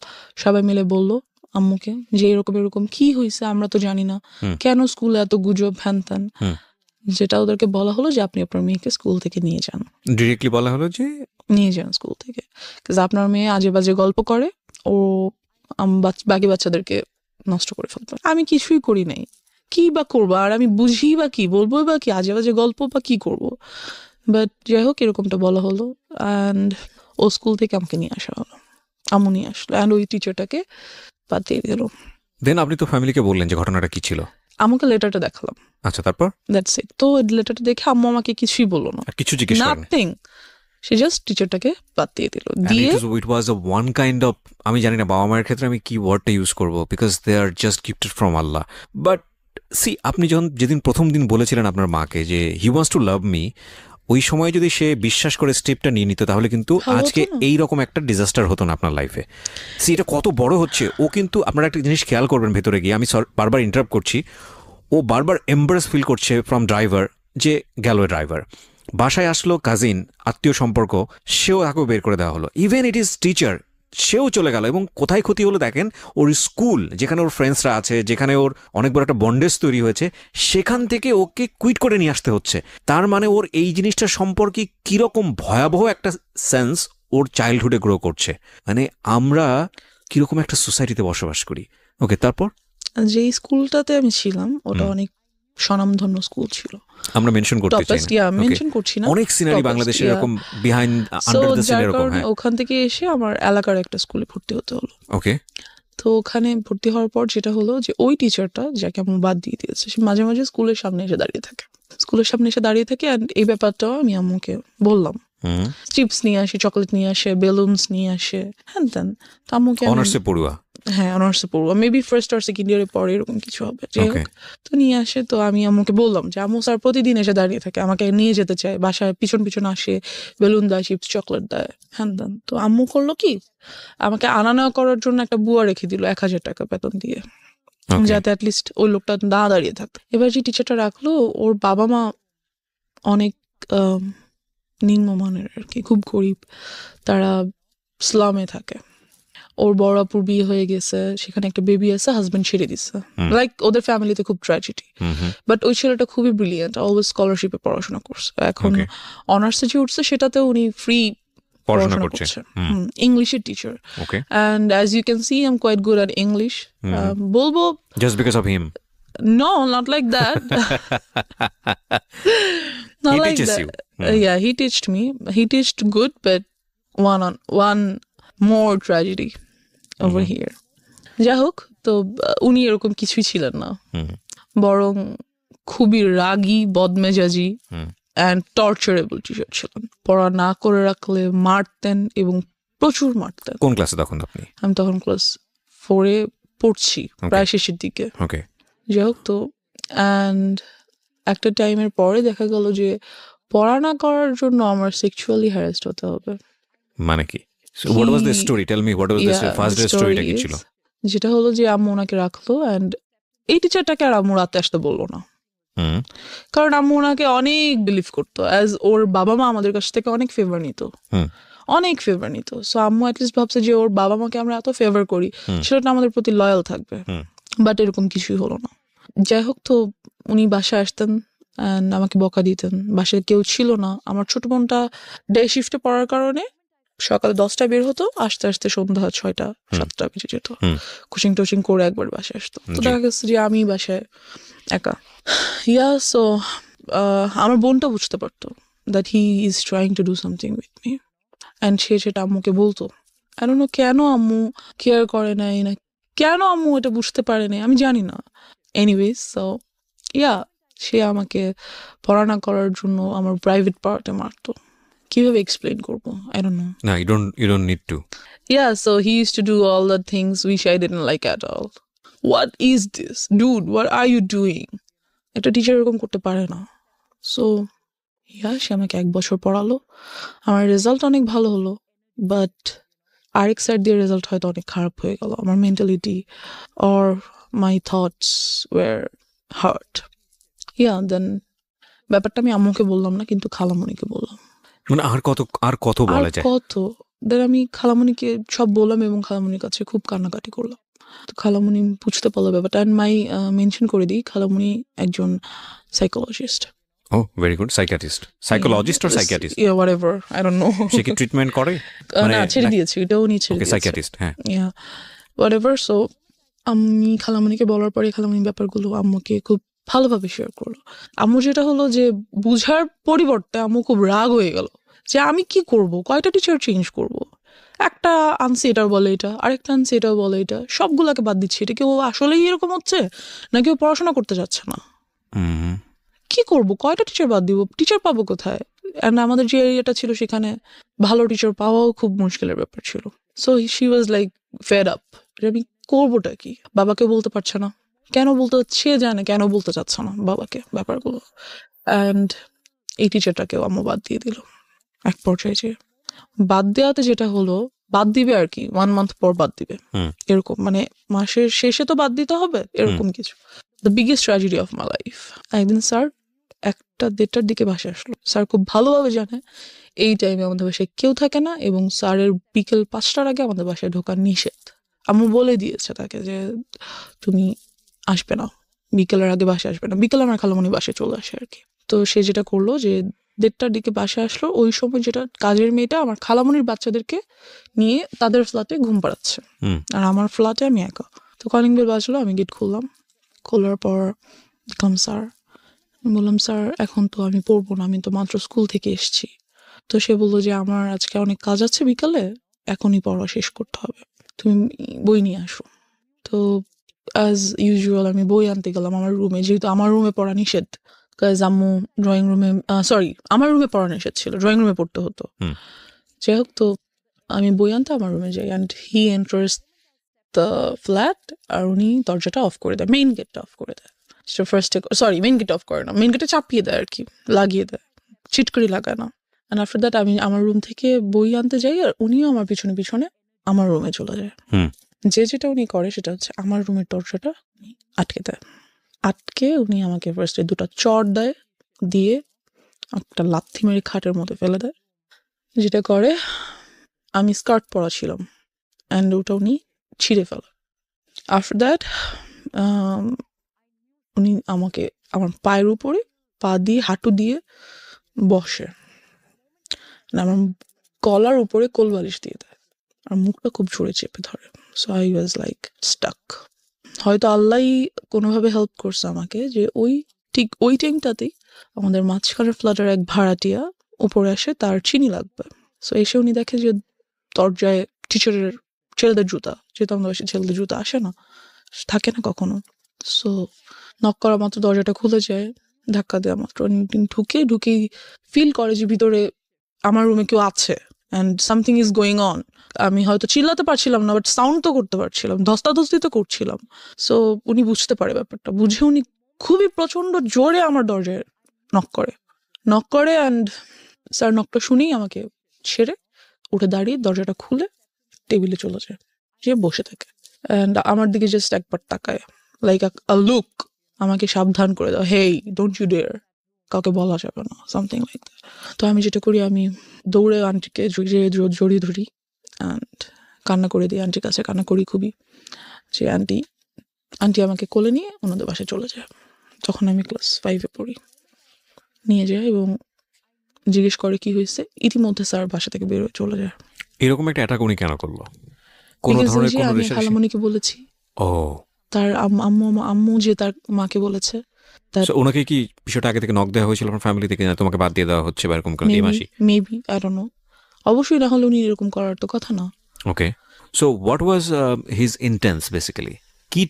সবাই মিলে বললো আম্মুকে যে এরকম কি হয়েছে, আমরা তো জানি না, কেন স্কুলে এত গুজব, হ্যান ত্যান। যেটা ওদেরকে বলা হলো যে আপনি আপনার মেয়েকে স্কুল থেকে নিয়ে যান, ডিরেক্টলি বলা হলো যে নিয়ে যান স্কুল থেকে, আপনার মেয়ে আজে বাজে গল্প করে, ও বাকি বাচ্চাদেরকে নষ্ট করে ফেলবে। আমি কিছুই করি নাই, কি বা করবো, আর আমি বুঝি বা কি বলবো, বা কি আজে বাজে গল্প বা কি করবো। বাট যাই হোক, এরকমটা বলা হলো, অ্যান্ড ও স্কুল থেকে আমাকে নিয়ে আসা হলো, আম্মু নিয়ে আসলো, অ্যান্ড ওই টিচারটাকে বাদ দিয়ে দিল। দেন আপনি তো ফ্যামিলিকে বললেন যে ঘটনাটা কি ছিল? আমাকে লেটারটা দেখালাম। আচ্ছা, তারপর? That's it. তো লেটারটা দেখে আম্মু আমাকে কিছুই বললো না, কিছু জিজ্ঞেস করেনি, নাথিং। সে জাস্ট টিচারটাকে বাদ দিয়ে দিল। দিয়ে ইট ওয়াজ আ ওয়ান কাইন্ড অফ, আমি জানি না বাবা মায়ের ক্ষেত্রে আমি কি ওয়ার্ডটা ইউজ করবো, because they are just gifted from Allah. But see, আপনি যেদিন প্রথম দিন বলেছিলেন আপনার মাকে যে he wants to love me, ওই সময় যদি সে বিশ্বাস করে স্টেপটা নিয়ে নিত, তাহলে কিন্তু আজকে এইরকম একটা ডিজাস্টার হতো না আপনার লাইফে। সি, এটা কত বড় হচ্ছে। ও কিন্তু আপনারা একটা জিনিস খেয়াল করবেন ভেতরে গিয়ে, আমি বারবার ইন্টারাপ্ট করছি, ও ও বারবার এম্বারেস ফিল করছে ফ্রম ড্রাইভার, যে গেল ড্রাইভার। বাসায় আসলো কাজিন, আত্মীয় সম্পর্ক, সেও তাকেও বের করে দেওয়া হলো। ইভেন ইট ইজ টিচার, সেও চলে গেল। এবং কোথায় ক্ষতি হলো দেখেন, ওর স্কুল যেখানে ওর ফ্রেন্ডসরা আছে, যেখানে ওর অনেক বড় একটা বন্ডেজ তৈরি হয়েছে, সেখান থেকে ওকে কুইট করে নিয়ে আসতে হচ্ছে। তার মানে ওর এই জিনিসটা সম্পর্কে কিরকম ভয়াবহ একটা সেন্স ওর চাইল্ডহুডে গ্রো করছে। মানে আমরা কিরকম একটা সোসাইটিতে বসবাস করি। ওকে, তারপর যে স্কুলটাতে আমি ছিলাম ওটা অনেক স্বনামধন্য স্কুল ছিল। আমরা মেনশন করতে চাই না, মেনশন করছি না। অনেক সিনারি বাংলাদেশে এরকম বিহাইন্ড আন্ডার দ্য সিন এরকম। হ্যাঁ, ওখান থেকে এসে আমার এলাকার একটা স্কুলে ভর্তি হতে হলো। ওকে। তো ওখানে ভর্তি হওয়ার পর যেটা হলো যে ওই টিচারটা যাকে আমি বাদ দিয়ে দিয়েছে, সে মাঝে মাঝে স্কুলের সামনে এসে দাঁড়িয়ে থাকে। অ্যান্ড এই ব্যাপারটাও আমি আম্মুকে বললাম। চিপস নিয়ে আসে, চকলেট নিয়ে আসে, বেলুনস নিয়ে আসে, হ্যান তেন। তো আম্মুকে অনার্সে পড়ুয়া, হ্যাঁ অনার্সে পড়বো, মেবি ফার্স্ট আর সেকেন্ড ইয়ারে পরে এরকম কিছু হবে। যাই হোক, তো নিয়ে আসে। তো আমি আম্মুকে বললাম যে আম্মু স্যার প্রতিদিন এসে দাঁড়িয়ে থাকে, আমাকে নিয়ে যেতে চায়, বাসায় পিছন পিছন আসে, বেলুন দেয়, চিপস চকলেট দেয়, হ্যান তেন। তো আম্মু করলো কি, আমাকে আনা নেওয়া করার জন্য একটা বুয়া রেখে দিল 1,000 টাকা বেতন দিয়ে, যাতে অ্যাটলিস্ট ওই লোকটা না দাঁড়িয়ে থাকতো। এবার যে টিচারটা রাখলো, ওর বাবা মা অনেক নিম্নমানের আর কি, খুব গরিব, তারা স্লামে থাকে। ওর বড় আপুর বিয়ে হয়ে গেছে, সেখানে একটা বেবি আছে, হাজবেন্ড ছেড়ে দিচ্ছে। লাইক ওদের ফ্যামিলিতে খুব ট্র্যাজেডি। বাট ওই ছেলেটা খুবই ব্রিলিয়েন্ট, অলওয়েজ স্কলারশিপে পড়াশোনা করছে। এখন অনার্সে যে উঠছে সেটাতেও উনি ফ্রি পড়াশোনা করছে, ইংলিশের teacher. And as you can see I am quite good at English. বলবো just because of him? No, not like that. Not He like teaches that. you. Yeah, he teached me. He teached good, but one more tragedy over here. যাই হোক, তো উনি এরকম কিছুই ছিলেন না, বরং খুবই রাগী, বদমেজাজি অ্যান্ড টর্চারেবল টিচার ছিলেন। পড়া না করে রাখলে মারতেন, এবং প্রচুর মারতেন। কোন ক্লাসে তখন আপনি? আমি তখন ক্লাস 4-এ পড়ছি, প্রায় শেষের দিকে। ওকে। যাই হোক, তো অ্যান্ড একটা টাইমের পরে দেখা গেল যে পড়া না করার জন্য আমার সেক্সুয়ালি হ্যারাসড হতে হবে। মানে কি? So what was the story? Tell me, what was the first day storyটা কি ছিল? যেটা হলো যে আম্মু ওনাকে রাখলো, অ্যান্ড এই টিচারটাকে আর আম্মু রাতে আসতে বললো না, কারণ আম্মু ওনাকে অনেক বিলিভ করতো। অ্যাজ ওর বাবা মা আমাদের কাছ থেকে অনেক ফেভার নিত, সো আম্মু অ্যাটলিস্ট ভাবছে যে ওর বাবা মাকে আমরা এত ফেভার করি, সেটা আমাদের প্রতি লয়াল থাকবে। বাট এরকম কিছুই হলো না। যাই হোক, তো উনি বাসায় আসতেন অ্যান্ড আমাকে বকা দিতেন। বাসায় কেউ ছিল না, আমার ছোট বোনটা ডে শিফটে পড়ার কারণে সকালে 10টায় বের হতো, আস্তে আস্তে সন্ধ্যা 6টা-7টা বেজে যেত। কোচিং টোচিং করে একবার বাসায় আসতো। তো দেখা গেছে যে আমি বাসায় একা। সো আমার বোনটা বুঝতে পারতো that he is trying to do something with me, and সে সেটা আম্মুকে বলতো। আই ডোন্ট নো কেন আম্মু কেয়ার করে নাই, না কেন আম্মু এটা বুঝতে পারে নাই, আমি জানি না। এনিওয়েজ, সো সে আমাকে পড়া না করার জন্য আমার প্রাইভেট পার্টে মারতো। কিভাবে এক্সপ্লেইন করবো, আই ডোন্ট নো। না, you don't need to. So he used to do all the things which I didn't like at all. What is this? Dude, what are you doing? একটা teacher এরকম করতে পারে না। So সে আমাকে 1 বছর পড়ালো, আমার result অনেক ভালো হলো, বাট আরেক সাইড দিয়ে রেজাল্ট হয়তো অনেক খারাপ হয়ে গেল। আমার mentality or my thoughts were hurt. Then ব্যাপারটা আমি আম্মুকে বললাম না, কিন্তু খালামণিকে বললাম। মানে আর কত বলা যায়? দেন আমি খালামণিকে সব বললাম, এবং খালামণির কাছে খুব কান্নাকাটি করলাম। তো খালামণি বুঝতে পারলো ব্যাপারটা। অ্যান্ড মেনশন করে দিই, খালামণি একজন psychologist. Oh, very good. Psychologist or psychiatrist? Yeah, whatever. I don't know. সে কি ট্রিটমেন্ট করে? না, ছেড়ে দিয়েছে, এটাও নিয়ে ছেড়ে দিয়েছে। সাইকিয়াট্রিস্ট, হ্যাঁ। whatever. সো আমি খালামণিকে বলার পরে খালামণি ব্যাপারগুলো আম্মুকে খুব ভালোভাবে শেয়ার করলো। আম্মু যেটা হলো যে বুঝার পরিবর্তে আম্মু খুব রাগ হয়ে গেল যে আমি কি করব, কয়টা টিচার চেঞ্জ করব, একটা আনছি এটাও বলে এটা, আরেকটা আনছি এটাও বলে এটা, সবগুলাকে বাদ দিচ্ছি। এটা কেউ আসলেই এরকম হচ্ছে, না কেউ পড়াশোনা করতে যাচ্ছে না? কি করব, কয়টা টিচার বাদ দিব, টিচার পাবো কোথায়? অ্যান্ড আমাদের যে এরিয়াটা ছিল সেখানে ভালো টিচার পাওয়াও খুব মুশকিলের ব্যাপার ছিল। So she was like fed up, আমি করবোটা কি? বাবাকে বলতে পারছে না, কেন বলতে, সে জানে কেন বলতে চাচ্ছে না বাবাকে ব্যাপারগুলো। অ্যান্ড এই টিচারটাকেও আম্মু বাদ দিয়ে দিল। এক পর্যায়ে যে বাদ দেওয়াতে যেটা হলো, বাদ দিবে আর কি, 1 month পর বাদ দিবে, হুম। এরকম মানে মাসের শেষে তো বাদ দিতে হবে, এরকম কিছু। The biggest tragedy of my life. একদিন স্যার 1টা-1:30টার দিকে বাসায় আসলো। স্যার খুব ভালোভাবে জানে এই টাইমে আমাদের বাসায় কেউ থাকে না, এবং স্যারের বিকেল 5টার আগে আমাদের বাসায় ঢোকা নিষেধ। আম্মু বলে দিয়েছে তাকে যে তুমি আসবে না, বিকেলের আগে বাসায় আসবে না। বিকেলে আমার খালামণি বাসায় চলে আসে আর কি। তো সে যেটা করলো যে 1:30টার দিকে বাসায় আসলো। ওই সময় যেটা কাজের মেয়েটা আমার খালামণির বাচ্চাদেরকে নিয়ে তাদের ফ্ল্যাটে ঘুম পাড়াচ্ছে, আর আমার ফ্ল্যাটে আমি একা। তো কলিং বেল বাজলো, আমি গেট খুললাম। খোলার পর দেখলাম স্যার। বললাম স্যার এখন তো আমি পড়বো না, আমি তো মাত্র স্কুল থেকে এসেছি। তো সে বললো যে আমার আজকে অনেক কাজ আছে বিকালে, এখনই পড়া শেষ করতে হবে, তুমি বই নিয়ে আসো। তো অ্যাজ ইউজুয়াল আমি বই আনতে গেলাম আমার রুমে, যেহেতু আমার রুমে পড়া নিষেধ। কাজ আম্মু ড্রয়িং রুমে, সরি আমার রুমে পড়া নিষেধ ছিল, ড্রয়িং রুমে পড়তে হতো। যাই হোক, তো আমি বই আনতে আমার রুমে যাই, and he enters the flat, আর উনি দরজাটা অফ করে দেয়, মেইন গেটটা অফ করে দেয়। ফার্স্টে সরি মেইন গেট অফ করে না, মেইন গেটে চাপিয়ে দেয় আর কি, লাগিয়ে দেয়, চিটকরি লাগায় না। অ্যান্ড আফটার দ্যাট আমি আমার রুম থেকে বই আনতে যাই, আর উনিও আমার পিছনে পিছনে আমার রুমে চলে যায়। যেটা উনি করে সেটা হচ্ছে আমার রুমের দরজাটা আটকে দেয়। আটকে উনি আমাকে ফার্স্টে 2টা চড় দেয়, দিয়ে একটা লাথি মেরে খাটের মধ্যে ফেলে দেয়। যেটা করে, আমি স্কার্ট পরা ছিলাম, অ্যান্ড ওটা উনি ছিঁড়ে ফেলে। আফটার দ্যাট উনি আমাকে আমার পায়ের উপরে পা দিয়ে হাঁটু দিয়ে বসে, আমার গলার উপরে কোলবালিশ দিয়ে দেয়, আর মুখটা খুব জোরে চেপে ধরে। So I was like stuck. হয়তো আল্লাহই কোনোভাবে হেল্প করছে আমাকে, যে ঠিক ওই টাইমটাতেই আমাদের মাঝখানের ফ্ল্যাটের এক ভাড়াটিয়া উপরে আসে, তার চিনি লাগবে। সো এসে উনি দেখে যে দরজায় টিচারের ছেলেদের জুতা, যেহেতু আমাদের বাসায় ছেলেদের জুতা আসে না, থাকে না কখনো। সো নক করা মাত্র দরজাটা খুলে যায়, ধাক্কা দেওয়া মাত্র ঢুকেই ফিল করে যে ভিতরে আমার রুমে কেউ আছে, and something is going on. আমি হয়তো চিল্লাতে পারছিলাম না, বাট সাউন্ড তো করতে পারছিলাম, ধস্তাধস্তি তো করছিলাম। সো উনি বুঝতে পারে ব্যাপারটা, বুঝে উনি খুবই প্রচন্ড জোরে আমার দরজায় নক করে, অ্যান্ড স্যার নকটা শুনেই আমাকে ছেড়ে উঠে দাঁড়িয়ে দরজাটা খুলে টেবিলে চলে যায়, যে বসে থাকে, অ্যান্ড আমার দিকে জাস্ট একবার তাকায়, লাইক আ লুক, আমাকে সাবধান করে দাও, হেই ডোন্ট ইউ ডেয়ার, কাউকে বলা যাবে না, সামথিং লাইক দ্যাট। তো আমি যেটা করি, আমি দৌড়ে আন্টিকে জড়িয়ে ধরি, অ্যান্ড কান্না করে দিই, আন্টির কাছে কান্না করি খুবই, যে আন্টি আমাকে কোলে নিয়ে ওনাদের বাসায় চলে যায়। তখন আমি ক্লাস 5-এ পড়ি। নিয়ে যায় এবং জিজ্ঞেস করে কি হয়েছে। ইতিমধ্যে স্যার বাসা থেকে বের হয়ে চলে যায়। এরকম একটা অ্যাটাক উনি কেন করলো? কোন ধরনের কোন আমি খালামণিকে বলেছি, তার আম্মু যে তার মাকে বলেছে। ওনাকে কি বিষয়টা আগে থেকে নক দেওয়া হয়েছিল আপনার ফ্যামিলি থেকে, না তোমাকে বাদ দিয়ে দেওয়া হচ্ছে বা এরকম কোনো মাসি? Maybe, I don't know. অবশ্যই না হলে উনি এরকম করার তো কথা না। Okay, so what was his intense basically? কি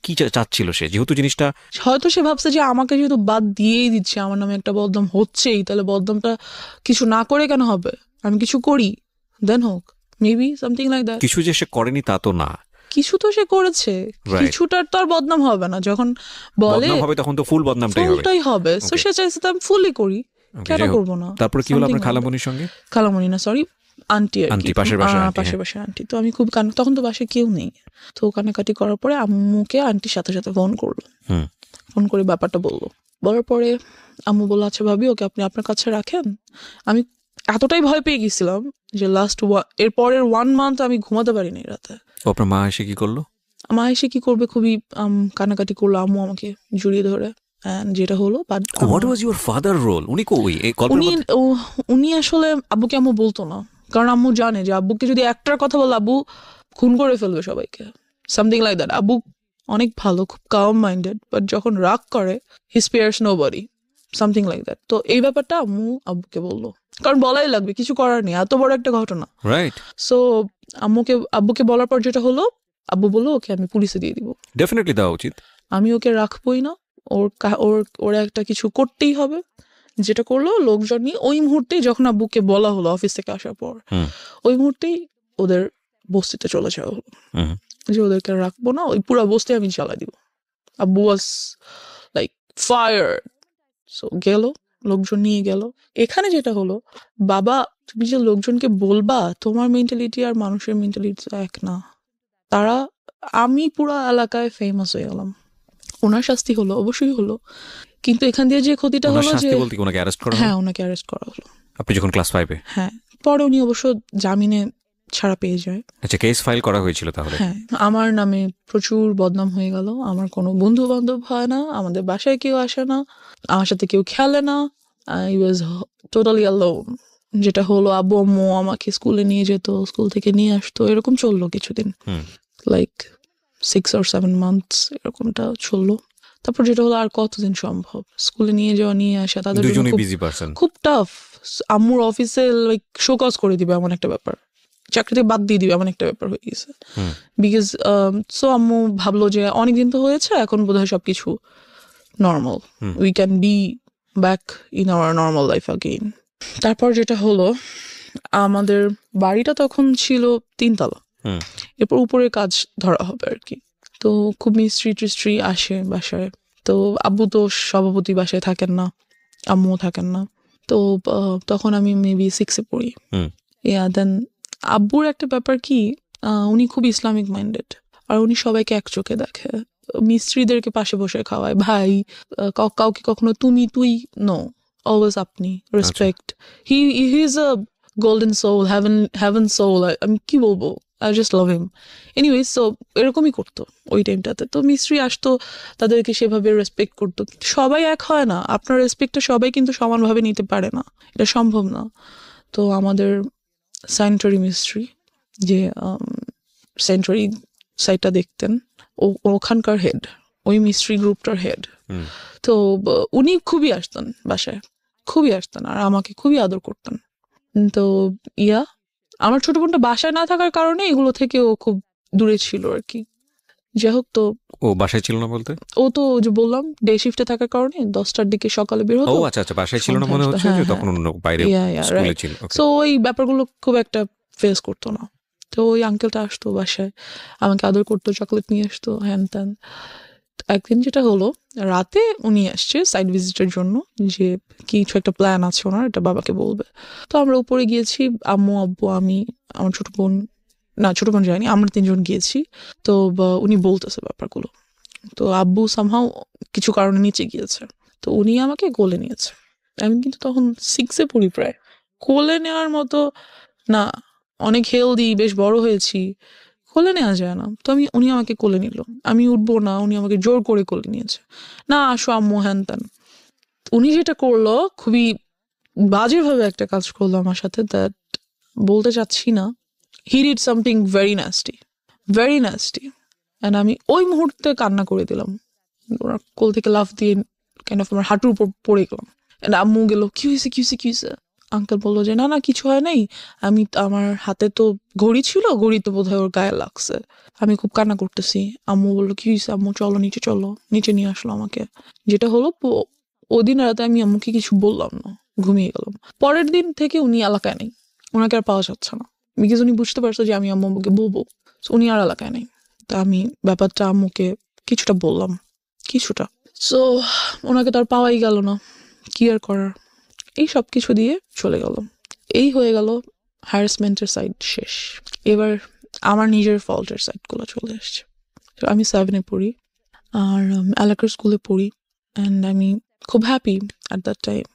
কি চাচ্ছিল সে? যেহেতু জিনিসটা হয়তো সে ভাবছে যে আমাকে যেহেতু বাদ দিয়েই দিচ্ছে, আমার নামে একটা বদনাম হচ্ছেই, তাহলে বদনামটা কিছু না করে কেন হবে, আমি কিছু করি দেন হোক, মেবি সামথিং লাইক দ্যাট। কিছু যে সে করেনি তা তো না, কিছু তো সে করেছে, কিছুটার তো আর বদনাম হবে না। যখন বলে হবে তখন তো ফুল বদনামটাই হবে। সো সে চাইছে তো আমি ফুলই করি, কেন করবো না। তারপরে কি হলো আপনার খালামণির সঙ্গে? খালামণি না, সরি আন্টি, পাশের বাসায় আন্টি। তো আমি খুব তখন তো বাসায় কেউ নেই। তো কান্নাকাটি করার পরে আম্মুকে আন্টির সাথে সাথে ফোন করলো, ফোন করে ব্যাপারটা বলার পরে আম্মু বললো আচ্ছা ভাবি, ওকে আপনি আপনার কাছে রাখেন। আমি এতটাই ভয় পেয়ে গেছিলাম যে এর পরের 1 মান্থ আমি ঘুমাতে পারিনি রাতে। আপনার মা এসে কি করলো? মা এসে কি করবে, খুবই কান্নাকাটি করলো। আম্মু আমাকে জড়িয়ে ধরে, যেটা হলো what was your father role? উনি আসলে আব্বুকে আম্মু বলতো না, কারণ আম্মু জানে যে আব্বুকে যদি একটার কথা বলে আব্বু খুন করে ফেলবে সবাইকে, সামথিং লাইক দ্যাট। আব্বু অনেক ভালো, খুব কাম মাইন্ডেড, বাট যখন রাগ করে হি spares nobody, something like that. তো এই ব্যাপারটা আব্বুকে বললো, কারণ বলাই লাগবে, কিছু করার নেই, এত বড় একটা ঘটনা, রাইট? সো আব্বুকে বলার পর যেটা হলো, আব্বু বললো ওকে আমি পুলিশে দিয়ে দিব। ডেফিনেটলি দেওয়া উচিত, আমি ওকে রাখবোই না, ওর একটা কিছু করতেই হবে। যেটা করলো, লোকজন নিয়ে ওই মুহূর্তেই, যখন আব্বুকে বলা হলো অফিস থেকে আসার পর, ওই মুহূর্তেই ওদের বস্তিতে চলে যাওয়া হলো, যে ওদেরকে রাখবো না, ওই পুরো বস্তি আমি জ্বালা দিব। আব্বু ওয়াজ লাইক ফায়ার। সো গেল, লোকজন নিয়ে গেল। এখানে যেটা হলো, বাবা তুমি যে লোকজনকে বলবা, তোমার মেন্টালিটি আর মানুষের মেন্টালিটি এক না। তারা, আমি পুরো এলাকায় ফেমাস হয়ে গেলাম। ওনার শাস্তি হলো, অবশ্যই হলো, কিন্তু এখান দিয়ে যে ক্ষতিটা ওনার হলো যে, শাস্তি বলতে কি ওনাকে অ্যারেস্ট করা হ্যাঁ হলো? ওনাকে অ্যারেস্ট করা হলো। আপনি যখন ক্লাস 5-এ? হ্যাঁ, পরে উনি অবশ্য জামিনে ছাড়া পেয়ে যায়। আচ্ছা, কেস ফাইল করা হয়েছিল তাহলে? হ্যাঁ, আমার নামে প্রচুর বদনাম হয়ে গেল। আমার কোনো বন্ধু বান্ধব হয় না, আমাদের বাসায় কেউ আসে না, আমার সাথে কেউ খেলে না। I was totally alone. যেটা হলো, আব্বু আম্মু আমাকে স্কুলে নিয়ে যেত, স্কুল থেকে নিয়ে আসতো, এরকম চললো কিছুদিন, লাইক 6 or 7 months এরকমটা চললো। তারপর যেটা হলো, আর কতদিন সম্ভব স্কুলে নিয়ে যাওয়া, নিয়ে আসা, তাদের জন্য দুজনেই খুব- বিজি পারসন। খুব টাফ। আম্মুর অফিসে লাইক শোকজ করে দিবে এমন একটা ব্যাপার, চাকরিতে বাদ দিয়ে দিবে এমন একটা ব্যাপার হয়ে গেছে। বিকজ সো আম্মু ভাবলো যে অনেকদিন তো হয়েছে, এখন বোধহয় সবকিছু normal, we can be back in our normal life again. তারপর যেটা হলো, আমাদের বাড়িটা তখন ছিল 3 তলা, এরপর উপরে কাজ ধরা হবে আর কি। তো খুব মিস্ত্রি টিস্ট্রি আসে বাসায়। তো আব্বু তো সভাপতি বাসায় থাকেন না, আম্মুও থাকেন না। তো তখন আমি মেবি 6-এ পড়ি। দেন আব্বুর একটা ব্যাপার কি, উনি খুব ইসলামিক মাইন্ডেড, আর উনি সবাইকে এক চোখে দেখে। মিস্ত্রিদেরকে পাশে বসে খাওয়ায়, ভাই কাউকে কখনো তুমি তুই, নো, অলওয়েজ আপনি, respect. He is a golden soul, heaven soul. আমি কি বলবো, I just love him. Anyways, so এরকমই করতো ওই টাইমটাতে। তো মিস্ত্রি আসতো, তাদেরকে সেভাবে রেসপেক্ট করতো। সবাই এক হয় না, আপনার রেসপেক্টটা সবাই কিন্তু সমানভাবে নিতে পারে না, এটা সম্ভব না। তো আমাদের স্যানিটারি মিস্ত্রি, যে স্যানিটারি সাইটটা দেখতেন, ওখানকার হেড, ওই মিস্ত্রি গ্রুপটার হেড। তো উনি খুবই আসতেন বাসায়, খুবই আসতেন, আর আমাকে খুবই আদর করতেন। তো আমার ছোট বোনটা বাসায় না থাকার কারণে এগুলো থেকে ও খুব দূরে ছিল আর কি। যাই হোক, তো ও বাসায় ছিল না বলতে? ও তো যে বললাম ডে শিফটে থাকার কারণে 10টার দিকে সকালে বের ও হতো। আচ্ছা আচ্ছা, বাসায় ছিল না মনে হচ্ছে, যে তখন অন্য বাইরে স্কুলে ছিল। সো ওই ব্যাপারগুলো খুব একটা ফেস করতো না। তো ওই আঙ্কেলটা আসতো বাসায়, আমাকে আদর করতো, চকলেট নিয়ে আসতো, হ্যান ত্যান। একদিন যেটা হলো, রাতে উনি আসছে সাইড ভিজিটের জন্য, যে কিছু একটা প্ল্যান আছে ওনার, এটা বাবাকে বলবে। তো আমরা উপরে গিয়েছি, আম্মু আব্বু আমি, আমার ছোট বোন যায়নি, আমরা 3 জন গিয়েছি। তো উনি বলতেছে ব্যাপারগুলো। তো আব্বু সামহাও কিছু কারণে নিচে গিয়েছে, তো উনি আমাকে কোলে নিয়েছে। আমি কিন্তু তখন 6-এ পড়ি প্রায়। কোলে নেওয়ার মতো না, অনেক হেলদি, বেশ বড় হয়েছি, কোলে নেওয়া যায় না। তো উনি আমাকে কোলে নিল, আমি উঠবো না, উনি আমাকে জোর করে কোলে নিয়েছে, না আসো আম্মু, হ্যান ত্যান। উনি যেটা করলো, খুবই বাজেভাবে একটা কাজ করলো আমার সাথে, দ্যাট বলতে চাচ্ছি না। He did something very nasty, very nasty. And আমি ওই মুহূর্তে কান্না করে দিলাম। ওনার কোল থেকে লাফ দিয়ে কাইন্ড অফ আমার হাঁটুর উপর পড়ে গেলাম। অ্যান্ড আম্মু গেল, কি হয়েছে। আঙ্কেল বললো যে না কিছু হয় নাই, আমার হাতে তো ঘড়ি ছিল, ঘড়ি তো বোধহয় ওর গায়ে লাগছে। আমি খুব কান্না করতেছি। আম্মু বললো, কি হয়েছে আম্মু, চলো নিচে নিয়ে আসলো আমাকে। যেটা হলো, ওদিন রাতে আমি আম্মুকে কিছু বললাম না, ঘুমিয়ে গেলাম। পরের দিন থেকে উনি এলাকায় নেই, ওনাকে আর পাওয়া যাচ্ছে না, বিকজ উনি বুঝতে পারছে যে আমি আম্মুকে বলবো। উনি আর এলাকায় নেই। তা আমি ব্যাপারটা আম্মুকে কিছুটা বললাম, কিছুটা। সো ওনাকে তো আর পাওয়াই গেল না, কি আর করার। এই সব কিছু দিয়ে চলে গেল, এই হয়ে গেল হ্যারাসমেন্টের সাইড শেষ। এবার আমার নিজের ফল্টের সাইডগুলো চলে আসছে। আমি 7-এ পড়ি, আর এলাকার স্কুলে পড়ি, অ্যান্ড আমি খুব happy at that time.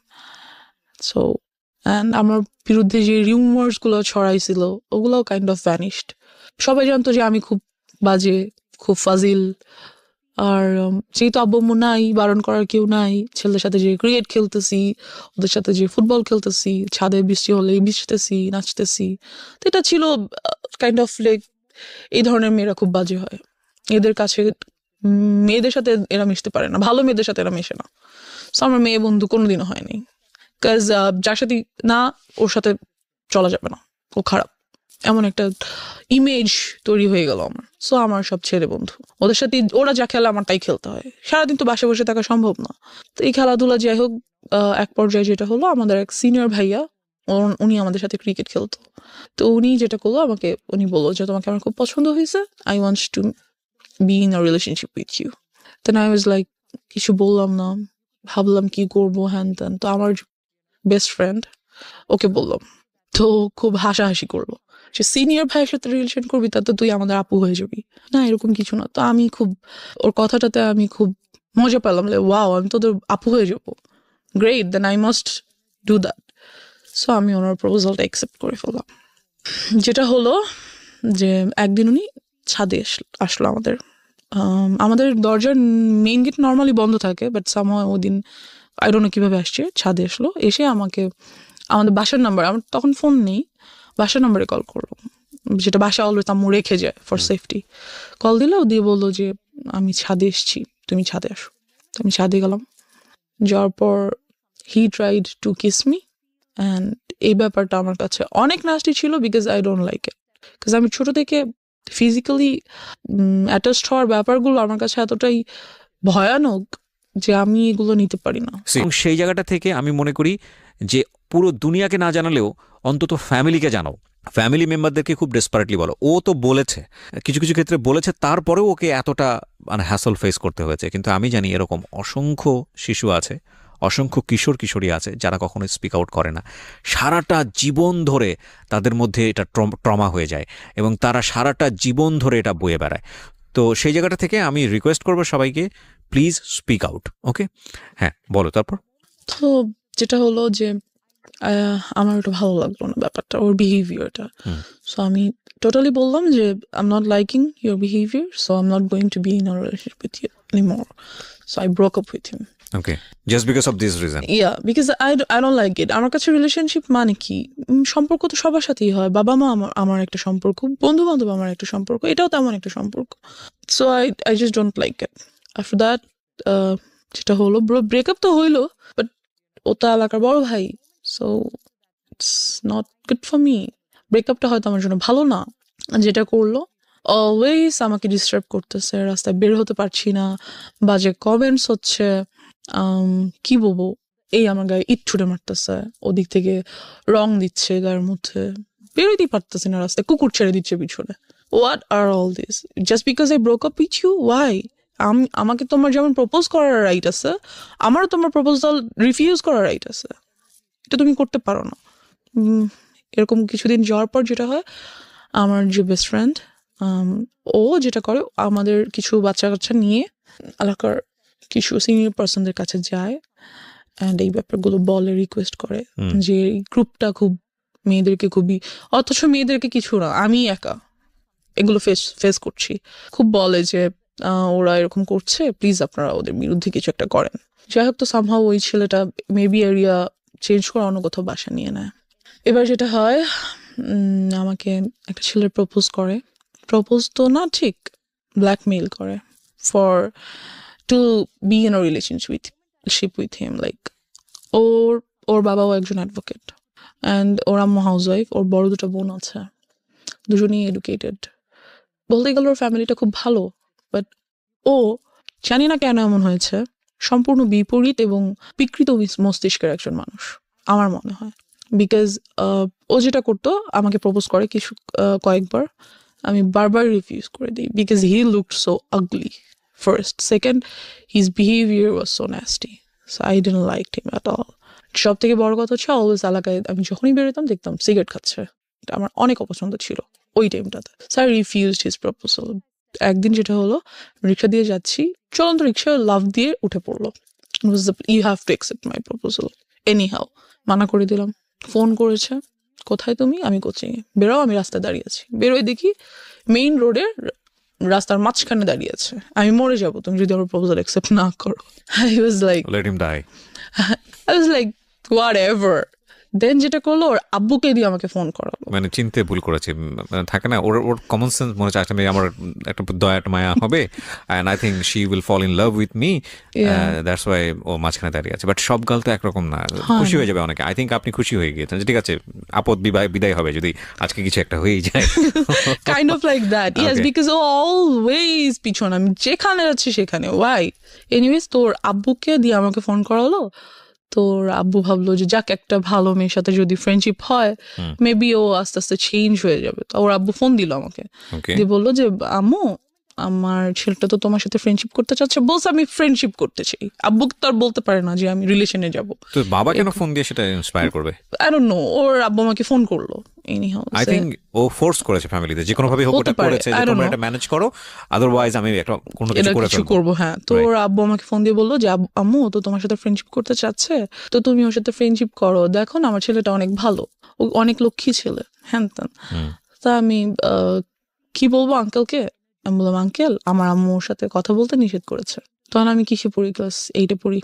So and আমার বিরুদ্ধে যে রিউমার্সগুলো ছড়াইছিল, ওগুলোও কাইন্ড অফ ভ্যানিশড। সবাই জানতো যে আমি খুব বাজে, খুব ফাজিল। আর যেহেতু আব্বু আম্মু নাই, বারণ করার কেউ নাই, ছেলেদের সাথে যে ক্রিকেট খেলতেছি, ওদের সাথে যে ফুটবল খেলতেছি, ছাদে বৃষ্টি হলে ভিজতেছি, নাচতেছি, তো এটা ছিল কাইন্ড অফ লাইক, এই ধরনের মেয়েরা খুব বাজে হয়। এদের কাছে মেয়েদের সাথে এরা মিশতে পারে না, ভালো মেয়েদের সাথে এরা মেশে না। সো আমার মেয়ে বন্ধু কোনোদিনও হয়নি, কাজ যার সাথে না ওর সাথে চলা যাবে না, ও খারাপ, এমন একটা ইমেজ তৈরি হয়ে গেল আমার। সো আমার সব ছেলে বন্ধু, ওদের সাথে ওরা যা খেলে আমার তাই খেলতে হয়, সারাদিন তো বাসে বসে থাকা সম্ভব না। তো এই খেলাধুলা যাই হোক, এক পর্যায়ে যেটা হলো, আমাদের এক সিনিয়র ভাইয়া, উনি আমাদের সাথে ক্রিকেট খেলতো। তো উনি যেটা করলো, উনি বললো যে তোমাকে আমার খুব পছন্দ হয়েছে, I want to be in a relationship with you. Then I was like, কিছু বললাম না, ভাবলাম কি করবো হ্যান ত্যান। তো আমার বেস্ট ফ্রেন্ড ওকে বললাম, তো খুব হাসাহাসি করলো, সে সিনিয়র ভাইয়ের সাথে রিলেশন করবি তাতে তুই আমাদের আপু হয়ে যাবি, না এরকম কিছু না। তো আমি খুব ওর কথাটাতে আমি খুব মজা পেলাম, ওয়াও আমি তোদের আপু হয়ে যাবো, great, then I must do that. So আমি ওনার প্রপোজালটা অ্যাকসেপ্ট করে ফেললাম। যেটা হলো যে একদিন উনি ছাদে আসলো আমাদের। আমাদের দরজার মেইন গেট নর্মালি বন্ধ থাকে, বাট সামহাও ওই দিন আই ডোন্ট নো কীভাবে আসছে, ছাদে আসলো, এসে আমাকে আমাদের বাসার নাম্বার, আমার তখন ফোন নেই, বাসার নাম্বারে কল করলো, যেটা বাসা অলওয়েজ আম্মু রেখে যায় ফর সেফটি। কল দিল, দিয়ে বললো যে আমি ছাদে এসছি, তুমি ছাদে আসো। তো আমি ছাদে গেলাম, যাওয়ার পর he tried to kiss me, and এই ব্যাপারটা আমার কাছে অনেক নাস্টি ছিল, because I don't like it. Because আমি ছোটো থেকে ফিজিক্যালি অ্যাটাচড হওয়ার ব্যাপারগুলো আমার কাছে এতটাই ভয়ানক যে আমি এগুলো নিতে পারি না। এবং সেই জায়গাটা থেকে আমি মনে করি যে পুরো দুনিয়াকে না জানালেও অন্তত ফ্যামিলিকে জানাও, ফ্যামিলি মেম্বারদেরকে খুব ডেসপারেটলি বলো। ও তো বলেছে, কিছু কিছু ক্ষেত্রে বলেছে, তারপরেও ওকে এতটা মানে হ্যাসল ফেস করতে হয়েছে। কিন্তু আমি জানি এরকম অসংখ্য শিশু আছে, অসংখ্য কিশোর কিশোরী আছে যারা কখনো স্পিক আউট করে না, সারাটা জীবন ধরে তাদের মধ্যে এটা ট্রমা হয়ে যায় এবং তারা সারাটা জীবন ধরে এটা বয়ে বেড়ায়। তো সেই জায়গাটা থেকে আমি রিকোয়েস্ট করবো সবাইকে, প্লিজ স্পিক আউট। ওকে, হ্যাঁ বলো তারপর। তো যেটা হলো যে আমার ওটা ভালো লাগলো না ব্যাপারটা, ওর বিহেভিয়ারটা। সো আমি টোটালি বললাম যে I am not liking your behaviour, so I am not going to be in a relationship with you anymore. So I broke up with him. Okay, just because of this reason. Yeah, because I don't like it. আমার কাছে relationship মানে কি, সম্পর্ক তো সবার সাথেই হয়, বাবা মা আমার একটা সম্পর্ক, বন্ধু বান্ধব আমার একটা সম্পর্ক, এটাও তেমন একটা সম্পর্ক। So I just don't like it. After that যেটা হলো ব্রেকআপ তো হইলো, বাট ও তো এলাকার বড় ভাই, so it's not good for me. ব্রেকআপটা হয়তো আমার জন্য ভালো না। যেটা করলো অলওয়েজ আমাকে ডিস্টার্ব করতেছে, রাস্তায় বের হতে পারছি না, বাজে কমেন্টস হচ্ছে, কি বলবো, এই আমার গায়ে ইট ছুটে মারতেছে, ওদিক থেকে রং দিচ্ছে গায়ের মধ্যে, বেরোতেই পারতেছি না রাস্তায়, কুকুর ছেড়ে দিচ্ছে পিছনে। What are all this just because I broke up with you? Why? আমাকে তোমার যেমন প্রপোজ করার রাইট আছে, আমারও তোমার প্রপোজাল রিফিউজ করার রাইট আছে, এটা তুমি করতে পারো না। এরকম কিছুদিন যাওয়ার পর যেটা হয়, আমার যে বেস্ট ফ্রেন্ড ও যেটা করে, আমাদের কিছু বাচ্চা কাচ্চা নিয়ে এলাকার কিছু সিনিয়র পার্সনদের কাছে যায় অ্যান্ড এই ব্যাপারগুলো বলে, রিকোয়েস্ট করে যে এই গ্রুপটা খুব মেয়েদেরকে খুবই, অথচ মেয়েদেরকে কিছু না, আমি একা এগুলো ফেস করছি, খুব বলে যে ওরা এরকম করছে, প্লিজ আপনারা ওদের বিরুদ্ধে কিছু একটা করেন। যাই হোক, তো সামহাও ওই ছেলেটা মেবি এরিয়া চেঞ্জ করে অন্য কোথাও বাসা নিয়ে নেয়। এবার যেটা হয়, আমাকে একটা ছেলে প্রপোজ তো না ঠিক, ব্ল্যাকমেইল করে for to be in a relationship with him. Like ওর বাবাও একজন অ্যাডভোকেট অ্যান্ড ওর আম্মু হাউসওয়াইফ, ওর বড় দুটো বোন আছে, দুজনেই এডুকেটেড। বলতে গেলে ওর ফ্যামিলিটা খুব ভালো, বাট ও জানি না কেন এমন হয়েছে, সম্পূর্ণ বিপরীত এবং বিকৃত মস্তিষ্কের একজন মানুষ আমার মনে হয়। বিকজ ও যেটা করতো, আমাকে প্রপোজ করে কয়েকবার, আমি বারবার রিফিউজ করে দিই, because he looked so ugly first, second his behaviour was so nasty, so I didn't like him at all. সব থেকে বড় কথা হচ্ছে, অলওয়েজ এলাকায় আমি যখনই বেরোতাম দেখতাম সিগারেট খাচ্ছে, এটা আমার অনেক অপছন্দ ছিল ওই টাইমটাতে। So I refused his proposal. একদিন যেটা হলো, রিক্সা দিয়ে যাচ্ছি, চলন্ত রিক্সা লাফ দিয়ে উঠে পড়লো, you have to accept my proposal anyhow. মানা করে দিলাম। ফোন করেছে, কোথায় তুমি? আমি কোচিংয়ে। বেরো, আমি রাস্তায় দাঁড়িয়ে আছি। বেরোয় দেখি মেইন রোডের রাস্তার মাঝখানে দাঁড়িয়ে আছে, আমি মরে যাবো তুমি যদি আমার প্রপোজাল অ্যাকসেপ্ট না করো। I was like, Let him die. I was like, whatever. দেন যেটা করলো, ওর আব্বুকে দিয়ে আমাকে ফোন করালো। মানে চিনতে ভুল করেছে, মানে থাকে না, ওর কমন সেন্স মনে হচ্ছে আসলে আমার একটা দয়া মায়া হবে, and I think she will fall in love with me, that's why ও মাঝখানে দাঁড়িয়ে আছে। বাট সব গাল তো একরকম না, খুশি হয়ে যাবে অনেকে। আই থিঙ্ক আপনি খুশি হয়ে গিয়েছেন, ঠিক আছে, আপদ বিদায় হবে যদি আজকে কিছু একটা হয়েই যায়। Kind of like that, yes, because ও অলওয়েজ পিছন, আমি যেখানে যাচ্ছি সেখানে। ওয়াই? এনিওয়েজ, তোর আব্বুকে দিয়ে আমাকে ফোন করালো। তোর আব্বু ভাবলো যে যাক, একটা ভালো মেয়ের সাথে যদি ফ্রেন্ডশিপ হয়, মেবি ও আস্তে আস্তে চেঞ্জ হয়ে যাবে। তো ওর আব্বু ফোন দিল আমাকে, দিয়ে বললো যে আম্মু, আমার ছেলেটা তো তোমার সাথে ফ্রেন্ডশিপ করতে চাচ্ছে, বলছে আমি ফ্রেন্ডশিপ করতে চাই। আব্বুকে তো আর বলতে পারে না যে আমি রিলেশনে যাব। তো বাবা কেন ফোন দিয়ে সেটা ইন্সপায়ার করবে? আই ডোন্ট নো, ওর আব্বু আমাকে ফোন করলো এনিহাউ। আই থিংক ও ফোর্স করেছে ফ্যামিলিতে যে কোনো ভাবে হোক ওটা করেছে যে তোমরা এটা ম্যানেজ করো, আদারওয়াইজ আমি একটা কোনো কিছু করে ফেলবো। করবো, হ্যাঁ। তো ওর আব্বু আমাকে ফোন দিয়ে বললো যে আম্মু তো তোমার সাথে ফ্রেন্ডশিপ করতে চাচ্ছে, তো তুমি ওর সাথে ফ্রেন্ডশিপ করো, দেখো না আমার ছেলেটা অনেক ভালো, ও অনেক লক্ষ্মী ছেলে, হ্যান ত্যান। তা আমি কি বলবো আঙ্কেলকে? আমি বললাম আঙ্কেল আমার আম্মু ওর সাথে কথা বলতে নিষেধ করেছে। তখন আমি কিসে পড়ি, ক্লাস 8-এ পড়ি,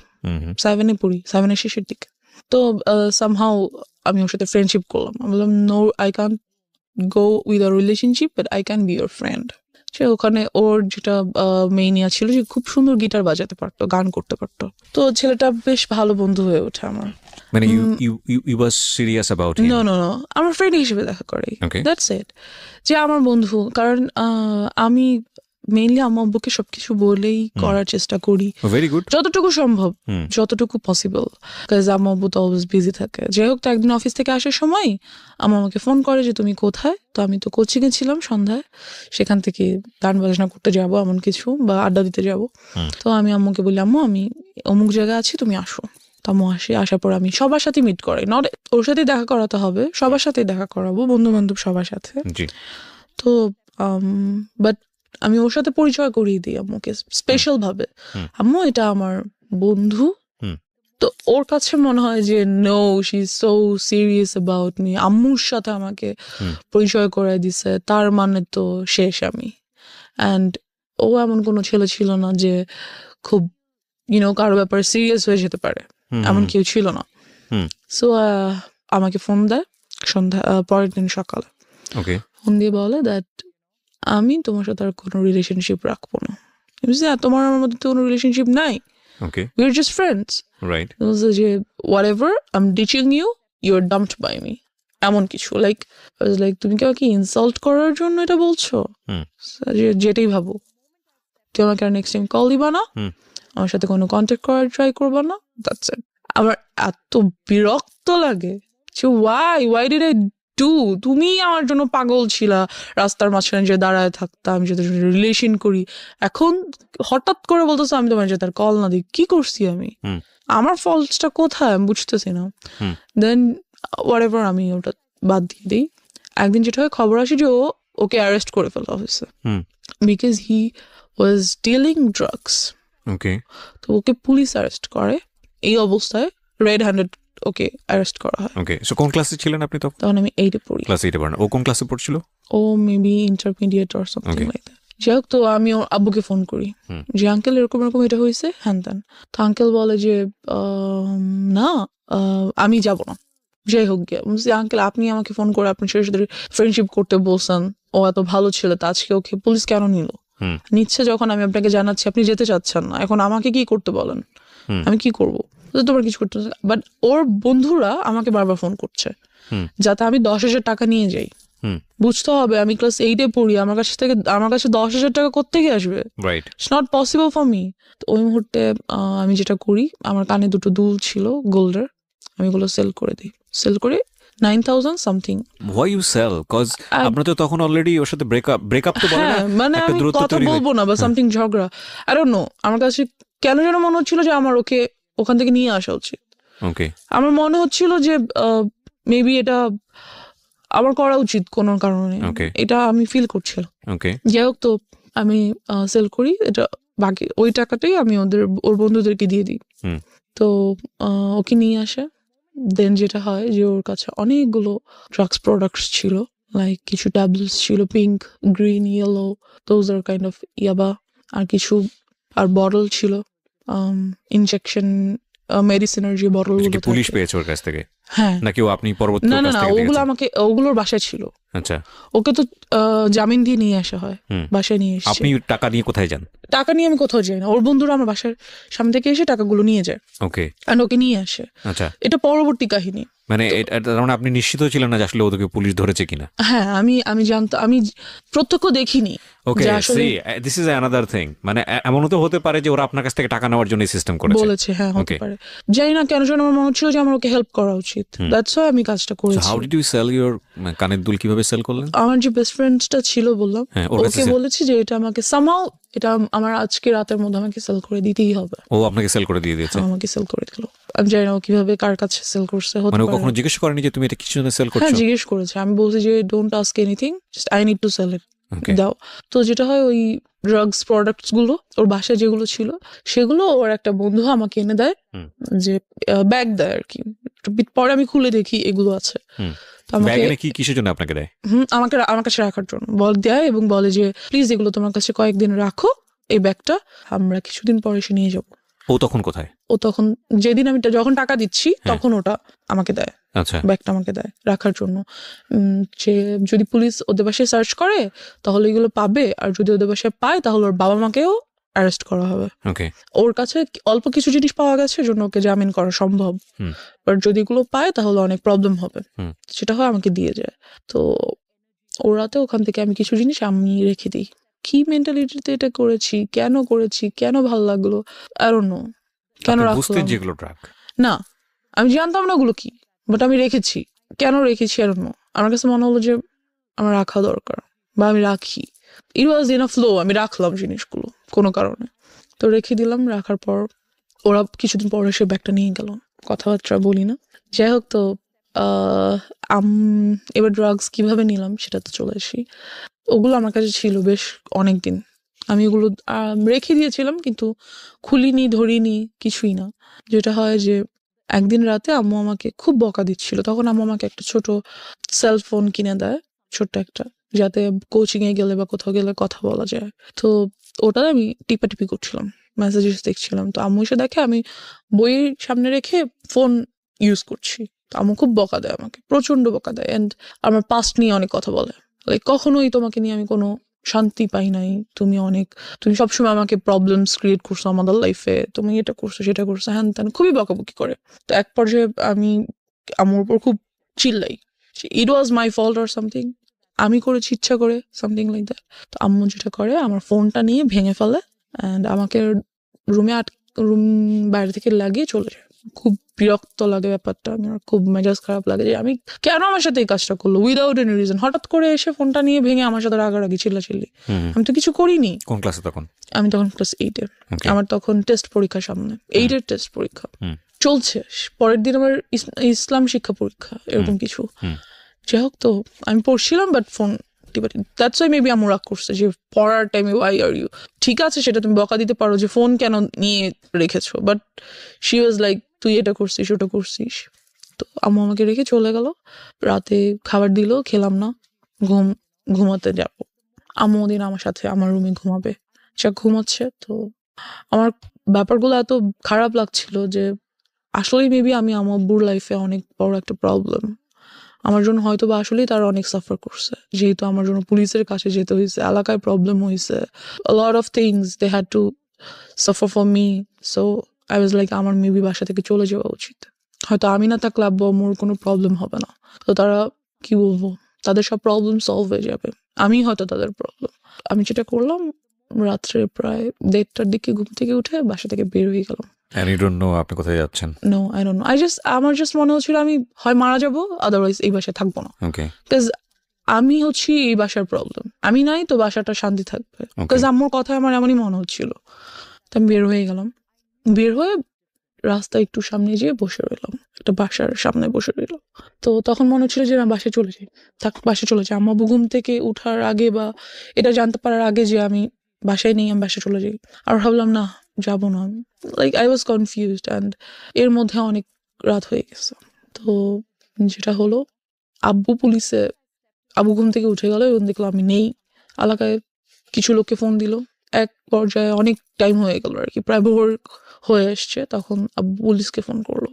7-এ পড়ি, 7-এর শেষের দিকে। তো সামহাউ আমি ওর সাথে ফ্রেন্ডশিপ করলাম। আমি বললাম no, I can't go with a relationship, but I can be your friend. সে ওখানে ওর যেটা মেইন ইয়া ছিল যে খুব সুন্দর গিটার বাজাতে পারতো, গান করতে পারতো। তো ছেলেটা বেশ ভালো বন্ধু হয়ে ওঠে আমার। মানে you was serious about him? No আমার ফ্রেন্ড হিসেবে দেখা করে, Okay. That's it. যে আমার বন্ধু, কারণ আমি মেইনলি আমার আব্বুকে সবকিছু বলেই করার চেষ্টা করি, ভেরি গুড, যতটুকু সম্ভব, যতটুকু পসিবল, কাজ আমার আব্বু তো অলওয়েজ বিজি থাকে। যাই হোক, তো একদিন অফিস থেকে আসার সময় আমাকে ফোন করে যে তুমি কোথায়? তো আমি তো কোচিংয়ে ছিলাম সন্ধ্যায়, সেখান থেকে গান বাজনা করতে যাবো এমন কিছু, বা আড্ডা দিতে যাব। তো আমি আম্মুকে বললাম আম্মু আমি অমুক জায়গায় আছি, তুমি আসো। তো আম্মু আসার পর আমি সবার সাথে মিট করাই, নট ওর সাথেই দেখা করাতে হবে, সবার সাথেই দেখা করাবো, বন্ধু বান্ধব সবার সাথে। তো বাট আমি ওর সাথে পরিচয় করিয়ে দিই আম্মুকে স্পেশাল ভাবে, আম্মু এটা আমার বন্ধু। তো ওর কাছে মনে হয় যে no, she is so serious about me, আম্মুর সাথে আমাকে পরিচয় করে দিছে, তার মানে তো শেষ আমি। অ্যান্ড ও এমন কোনো ছেলে ছিল না যে খুব কারো ব্যাপারে সিরিয়াস হয়ে যেতে পারে, এমন কেউ ছিল না। সো আমাকে ফোন দেয় সন্ধ্যা, পরের দিন সকালে ফোন দিয়ে বলে দ্যাট আমি তোমার সাথে আর কোনো রিলেশনশিপ রাখবো না। তোমার আমার মধ্যে তো কোনো রিলেশনশিপ নাই, we are just friends, right? যে whatever I am ditching you, you are dumped by me, এমন কিছু। লাইক তুমি কি আমাকে ইনসাল্ট করার জন্য এটা বলছো? যেটাই ভাবো, তুমি আমাকে আর নেক্সট টাইম কল দিবা না, আমার সাথে কোনো কন্ট্যাক্ট করার ট্রাই করবা না, দ্যাটস ইট। আমার এত বিরক্ত লাগে যে ওয়াই ডিড আই ডু? তুমি আমার জন্য পাগল ছিলা, রাস্তার মাঝখানে যে দাঁড়ায় থাকতাম, আমি সাথে রিলেশন করি, এখন হঠাৎ করে বলতেছো আমি তোমার সাথে কল না দিই। কি করছি আমি? আমার ফল্টসটা কোথায় আমি বুঝতেছি না। দেন হোয়াটএভার আমি ওটা বাদ দিয়ে দিই। একদিন যেটা হয়, খবর আসে যে ওকে অ্যারেস্ট করে ফেলে অফিসে, because he was dealing drugs. তো ওকে পুলিশ অ্যারেস্ট করে, এই অবস্থায় রেড হ্যান্ডেড ওকে অ্যারেস্ট করা হয়। সো কোন ক্লাসে ছিলেন আপনি তখন? তখন আমি 8-এ পড়ি। ক্লাস 8-এ পড়েন। ও কোন ক্লাসে পড়ছিল? ও maybe intermediate or something like that. যাই হোক, তো আমি ওর আব্বুকে ফোন করি যে আঙ্কেল এরকম এটা হয়েছে, হ্যান ত্যান। তো আঙ্কেল বলে যে না আমি যাব না। যাই হোক গিয়ে আঙ্কেল আপনি আমাকে ফোন করে আপনার সাথে ফ্রেন্ডশিপ করতে বলছেন, ও এত ভালো ছিল, তা আজকে ওকে পুলিশ কেন নিল? নিচ্ছে যখন আমি আপনাকে জানাচ্ছি, আপনি যেতে চাচ্ছেন না, এখন আমাকে কি করতে বলেন? আমি কি করবো? তোমার কিছু করতে। বাট ওর বন্ধুরা আমাকে বারবার ফোন করছে যাতে আমি 10,000 টাকা নিয়ে যাই। বুঝতে হবে আমি ক্লাস 8-এ পড়ি, আমার কাছে 10,000 টাকা কোত্থেকে আসবে? It's not possible for me. তো ওই মুহূর্তে আমি যেটা করি, আমার কানে 2টো দুল ছিল গোল্ডের, আমি এগুলো সেল করে 9,000 something. Why you sell? Cause আপনার তো তখন অলরেডি ওর সাথে ব্রেকআপ তো বলে না, মানে আমি কথা বলবো না বা সামথিং ঝগড়া, আই ডোন্ট নো। আমার কাছে কেন যেন মনে হচ্ছিল যে আমার ওকে ওখান থেকে নিয়ে আসা উচিত। আমার মনে হচ্ছিল যে মেবি এটা আমার করা উচিত কোনো কারণে, এটা আমি ফিল করছিলাম। যাই হোক, তো আমি সেল করি, এটা বাকি ওই টাকাটাই আমি ওর বন্ধুদেরকে দিয়ে দিই। তো ওকে নিয়ে আসে। দেন যেটা হয় যে ওর কাছে অনেকগুলো ড্রাগস প্রোডাক্টস ছিল, লাইক কিছু ট্যাবলেটস ছিল, pink, green, yellow, those are kind of ইয়াবা, আর কিছু আর বটল ছিল, ইনজেকশন মেডিসিনের যে বটলগুলো। পুলিশ পেয়েছে ওর কাছ থেকে? হ্যাঁ। নাকি আপনি পরবর্তী? না, ওগুলো ওগুলোর বাসায় ছিল। আচ্ছা। ওকে তো জামিন দিয়ে নিয়ে আসা হয়, বাসায় নিয়ে এসে। আপনি টাকা নিয়ে কোথায় যান? টাকা নিয়ে আমি কোথাও যাই না, ওর বন্ধুরা আমার বাসার সামনে থেকে এসে টাকাগুলো নিয়ে যায়। ওকে। এন্ড ওকে নিয়ে আসে। আচ্ছা। এটা পরবর্তী কাহিনী। মানে তার মানে আপনি নিশ্চিত ছিলেন না যে আসলে ওদেরকে পুলিশ ধরেছে কিনা? হ্যাঁ, আমি জানতাম, আমি প্রত্যক্ষ দেখিনি ওকে, যে আসলে দিস ইজ অ্যানাদার থিং। মানে এমনও তো হতে পারে যে ওরা আপনার কাছ থেকে টাকা নেওয়ার জন্য সিস্টেম করেছে। বলেছে, হ্যাঁ হতে Okay. পারে। জানি না কেন যেন আমার মনে হচ্ছিল যে আমার ওকে হেল্প করা উচিত, দ্যাটস ওয়াই আমি কাজটা So করেছি। how did you sell your কানের দুল কিভাবে সেল করলেন? আমার যে বেস্ট ফ্রেন্ডটা ছিল বললাম, হ্যাঁ, ওর কাছে ওকে sell- বলেছি যে এটা আমাকে সামহাও, এটা আমার আজকে রাতের মধ্যে আমাকে সেল করে দিতেই হবে। ও আপনাকে সেল করে দিয়ে দিয়েছে? আমাকে সেল করে দিল। আমি জানি না ও কিভাবে কার কাছে সেল করছে, হতে মানে ও পারে। কখনো জিজ্ঞেস করেনি যে তুমি এটা কিছু জন্য সেল হ্যাঁ করছো? জিজ্ঞেস করেছে, আমি বলছি যে don't ask anything, just I need to sell it, Okay. দাও। তো যেটা হয়, ওই ড্রাগস প্রোডাক্টস গুলো ওর বাসায় যেগুলো ছিল সেগুলো ওর একটা বন্ধু আমাকে এনে দেয়, হুম। যে ব্যাগ দেয় আর কি। একটু পরে আমি খুলে দেখি এগুলো আছে। হুম। তো আমাকে ব্যাগ এনে কিসের জন্য আপনাকে দেয়? আমার কাছে রাখার জন্য দেয় এবং বলে যে প্লিজ এগুলো তোমার কাছে কয়েকদিন রাখো, এই ব্যাগটা আমরা কিছুদিন পরে এসে নিয়ে যাবো। ও তখন কোথায়? ও তখন যেদিন আমি যখন টাকা দিচ্ছি তখন ওটা আমাকে দেয়, আচ্ছা, ব্যাগটা আমাকে দেয় রাখার জন্য। যে যদি পুলিশ ওদের বাসায় সার্চ করে তাহলে এগুলো পাবে, আর যদি ওদের বাসায় পায় তাহলে ওর বাবা মাকেও অ্যারেস্ট করা হবে। ওকে। ওর কাছে অল্প কিছু জিনিস পাওয়া গেছে জন্য ওকে জামিন করা সম্ভব, হুম। বাট যদি এগুলো পায় তাহলে অনেক প্রবলেম হবে। হুম। সেটা হয় আমাকে দিয়ে যায়। তো ওরাতে ওখান থেকে আমি কিছু জিনিস আমি রেখে দিই। কি মেন্টালিটিতে এটা করেছি, কেন ভালো লাগলো, আই ডোন্ট নো, কেন আপনি বুঝতেন রাখলাম যেগুলো ড্রাগ? না, আমি জানতাম না ওগুলো কি, বাট আমি রেখেছি। কেন রেখেছি আই ডোন্ট নো। আমার কাছে মনে হলো যে আমার রাখা দরকার, বা আমি রাখি। ইট ওয়াজ ইন আ ফ্লো, আমি রাখলাম জিনিসগুলো কোনো কারণে। তো রেখে দিলাম, রাখার পর ওরা কিছুদিন পর এসে ব্যাগটা নিয়ে গেল, কথাবার্তা বলি না। যাই হোক, তো এবার ড্রাগস কিভাবে নিলাম সেটা তো চলে আসি। ওগুলো আমার কাছে ছিল বেশ অনেক দিন, আমি ওগুলো রেখে দিয়েছিলাম কিন্তু খুলিনি, ধরিনি, কিছুই না। যেটা হয় যে একদিন রাতে আম্মু আমাকে খুব বকা দিচ্ছিল, তখন আম্মু আমাকে একটা ছোট সেলফোন কিনে দেয়, ছোট্ট একটা, যাতে কোচিং এ গেলে বা কোথাও গেলে কথা বলা যায়। তো ওটা আমি টিপাটিপি করছিলাম, মেসেজেস দেখছিলাম। তো আম্মু এসে দেখে আমি বইয়ের সামনে রেখে ফোন ইউজ করছি। তো আম্মু খুব বকা দেয় আমাকে, প্রচন্ড বকা দেয়, অ্যান্ড আমার পাস্ট নিয়ে অনেক কথা বলে। লাইক কখনোই তোমাকে নিয়ে আমি কোনো শান্তি পাই নাই, তুমি সবসময় আমাকে প্রবলেমস ক্রিয়েট করছো আমাদের লাইফে, তুমি এটা করছো সেটা করছো, হ্যান ত্যান, খুবই বকাবকি করে। তো এক পর্যায়ে আমি আমার উপর খুব চিল্লাই, ইট ওয়াজ মাই ফল্ট অর সামথিং, আমি করেছি ইচ্ছা করে, সামথিং লাইক দ্যাট। তো আম্মু যেটা করে, আমার ফোনটা নিয়ে ভেঙে ফেলে অ্যান্ড আমাকে রুম বাইরে থেকে লাগিয়ে চলে যায়। খুব বিরক্ত লাগে ব্যাপারটা, আমার খুব মেজাজ খারাপ লাগে যে আমি কেন আমার সাথে এই কাজটা করলো উইদাউট এনি রিজন। হঠাৎ করে এসে ফোনটা নিয়ে ভেঙে আমার সাথে রাগারাগি, চিল্লাচিল্লি। আমি তো কিছু করিনি। কোন ক্লাসে তখন? আমি তখন ক্লাস 8-এ। Okay. আমার তখন টেস্ট পরীক্ষা সামনে, 8-এর টেস্ট পরীক্ষা হুম। চলছে, পরের দিন আমার ইসলাম শিক্ষা পরীক্ষা, এরকম কিছু। যাই হোক, তো আমি পড়ছিলাম but phone that's why maybe আমার রাগ করছে যে পড়ার টাইমে ওয়াই আর ইউ, ঠিক আছে সেটা তুমি বকা দিতে পারো যে ফোন কেন নিয়ে রেখেছো, বাট শি ওয়াজ লাইক তুই এটা করছিস ওটা করছিস। তো আম্মু আমাকে রেখে চলে গেল, রাতে খাবার দিল, খেলাম না, ঘুমাতে যাব। আম্মু ওদিন আমার সাথে আমার রুমে ঘুমাবে, সে ঘুমাচ্ছে। তো আমার ব্যাপারগুলো এত খারাপ লাগছিল যে আসলেই মেবি আমি আমার আব্বুর লাইফে অনেক বড় একটা প্রবলেম। আমার জন্য হয়তো বা আসলেই তারা অনেক সাফার করছে, যেহেতু আমার জন্য পুলিশের কাছে যেতে হয়েছে, এলাকায় প্রবলেম হয়েছে, a lot of things they had to suffer for me. So I was like আমার মেবি বাসা থেকে চলে যাওয়া উচিত, হয়তো আমি না থাকলে আব্বু আম্মুর কোনো প্রবলেম হবে না। তো তারা কি বলবো, তাদের সব প্রবলেম সলভ হয়ে যাবে, আমি হয়তো তাদের প্রবলেম। আমি যেটা করলাম, রাত্রে প্রায় 1:30টার দিকে ঘুম থেকে উঠে বাসা থেকে বের হয়ে গেলাম। And you don't know আপনি কোথায় যাচ্ছেন? নো, আই ডোন্ট নো, আমার জাস্ট মনে হচ্ছিল আমি হয় মারা যাবো, আদারওয়াইজ এই বাসায় থাকবো না। ওকে। বিকজ আমি হচ্ছি এই বাসার প্রবলেম, আমি নাই তো বাসাটা শান্তি থাকবে, বিকজ আম্মুর কথা আমার এমনই মনে হচ্ছিল। তো আমি বের হয়ে গেলাম, বের হয়ে রাস্তা একটু সামনে যেয়ে বসে রইলাম, একটা বাসার সামনে বসে রইলাম। তো তখন মনে হচ্ছিল যে আমি বাসায় চলে যাই, বাসায় চলে যাই। আম্মু ঘুম থেকে উঠার আগে বা এটা জানতে পারার আগে যে আমি বাসায় নেই, আমি বাসায় চলে যাই। আর ভাবলাম না, যাবো না, like I was confused, and এর মধ্যে অনেক রাত হয়ে গেছে। তো যেটা হলো, আব্বু ঘুম থেকে উঠে গেল এবং দেখলো আমি নেই। এলাকায় কিছু লোককে ফোন দিল, এক পর্যায়ে অনেক টাইম হয়ে গেল আর কি, প্রায় ভোর হয়ে এসছে। তখন আব্বু পুলিশকে ফোন করলো,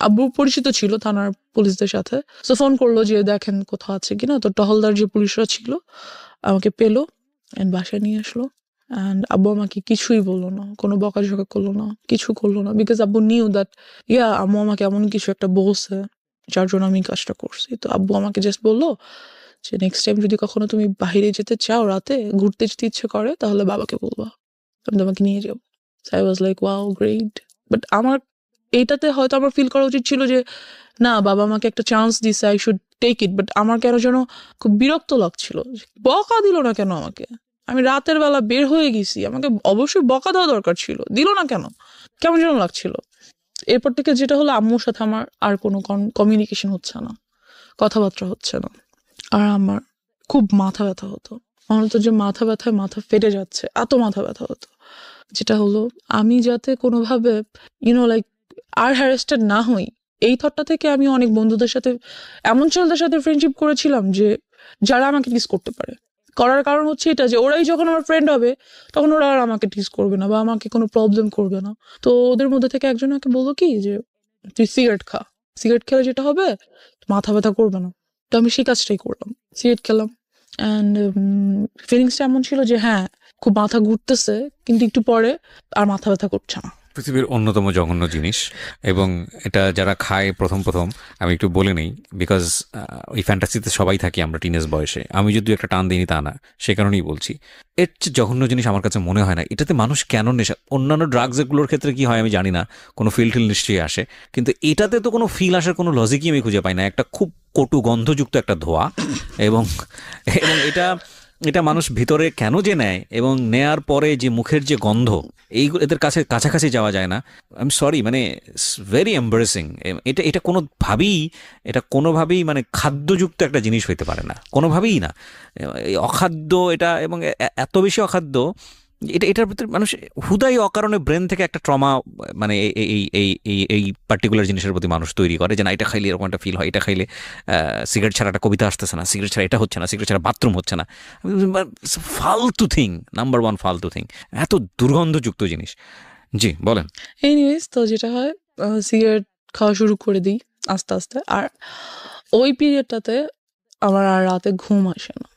আব্বু পরিচিত ছিল থানার পুলিশদের সাথে, তো ফোন করলো যে দেখেন কোথাও আছে কিনা। তো টহলদার যে পুলিশরা ছিল আমাকে পেলো অ্যান্ড বাসায় নিয়ে আসলো। অ্যান্ড আব্বু আমাকে কিছুই বললো না, কোনো বকাঝকা করলো না, কিছু করলো না, বিকজ আব্বু নিউ দ্যাট আম্মু আমাকে এমন কিছু একটা বলছে যার জন্য আমি কাজটা করছি। তো আব্বু আমাকে জাস্ট বললো যে নেক্সট টাইম যদি কখনো তুমি বাইরে যেতে চাও, রাতে ঘুরতে যেতে ইচ্ছে করে, তাহলে বাবাকে বলবা, আমি তোমাকে নিয়ে যাবো। I was like wow great. But আমার এইটাতে হয়তো আমার ফিল করা উচিত ছিল যে না, বাবা আমাকে একটা চান্স দিছে, I should take it. But আমার কেন যেন খুব বিরক্ত লাগছিল, বকা দিল না কেন আমাকে? আমি রাতের বেলা বের হয়ে গেছি, আমাকে অবশ্যই বকা দেওয়া দরকার ছিল, দিল না কেন? কেমন যেন লাগছিল। এরপর থেকে যেটা হলো, আম্মুর সাথে আমার আর কোনো কমিউনিকেশন হচ্ছে না, কথাবার্তা হচ্ছে না। আর আমার খুব মাথা ব্যথা হতো, মনে হতো যে মাথা ব্যথায় মাথা ফেটে যাচ্ছে, এত মাথা ব্যথা হতো। যেটা হলো, আমি যাতে কোনোভাবে লাইক আর হ্যারাসড না হই, এই থটটা থেকে আমি অনেক বন্ধুদের সাথে, এমন ছেলেদের সাথে ফ্রেন্ডশিপ করেছিলাম যে যারা আমাকে টিস করতে পারে। করার কারণ হচ্ছে এটা যে ওরাই যখন আমার ফ্রেন্ড হবে তখন ওরা আর আমাকে টিস করবে না বা আমাকে কোনো প্রবলেম করবে না। তো ওদের মধ্যে থেকে একজন আমাকে বললো কি যে তুই সিগারেট খা, সিগারেট খেলে যেটা হবে মাথা ব্যথা করবে না। তো আমি সেই কাজটাই করলাম, সিগারেট খেলাম। অ্যান্ড ফিলিংসটা এমন ছিল যে হ্যাঁ, খুব মাথা ঘুরতেছে, কিন্তু একটু পরে আর মাথা ব্যথা করছে না। পৃথিবীর অন্যতম জঘন্য জিনিস, এবং এটা যারা খায় প্রথম আমি একটু বলে নেই, বিকজ ওই ফ্যান্টাসিতে সবাই থাকি আমরা টিনেজ বয়সে। আমি যদি একটা টান দিইনি তা না, সে কারণেই বলছি। এর চেয়ে জঘন্য জিনিস আমার কাছে মনে হয় না। এটাতে মানুষ কেন নেশা, অন্যান্য ড্রাগসগুলোর ক্ষেত্রে কি হয় আমি জানি না, কোনো ফিল নিশ্চয়ই আসে, কিন্তু এটাতে তো কোনো ফিল আসার কোনো লজিকই আমি খুঁজে পাই না। একটা খুব কটু গন্ধযুক্ত একটা ধোঁয়া, এবং এটা মানুষ ভিতরে কেন যে নেয়, এবং নেয়ার পরে যে মুখের যে গন্ধ, এইগুলো এদের কাছাকাছি যাওয়া যায় না। আই এম সরি, মানে ভেরি এম্বারেসিং। এটা কোনোভাবেই মানে খাদ্যযুক্ত একটা জিনিস হইতে পারে না, কোনোভাবেই না। এই অখাদ্য এটা, এবং এত বেশি অখাদ্য, এটার ভিতরে মানুষ হুদাই অকারণে ব্রেন থেকে একটা ট্রমা, মানে এই পার্টিকুলার জিনিসের প্রতি মানুষ তৈরি করে যে না, এটা খাইলে এরকম একটা ফিল হয়, এটা খাইলে সিগারেট ছাড়া একটা কবিতা আসতেছে না, সিগারেট ছাড়া এটা হচ্ছে না, সিগারেট ছাড়া বাথরুম হচ্ছে না। ফালতু থিং, নাম্বার ওয়ান ফালতু থিং, এত দুর্গন্ধযুক্ত জিনিস। জি বলেন। এনিওয়েজ, তো যেটা হয়, সিগারেট খাওয়া শুরু করে দিই আস্তে আস্তে। আর ওই পিরিয়ডটাতে আমার আর রাতে ঘুম আসে না।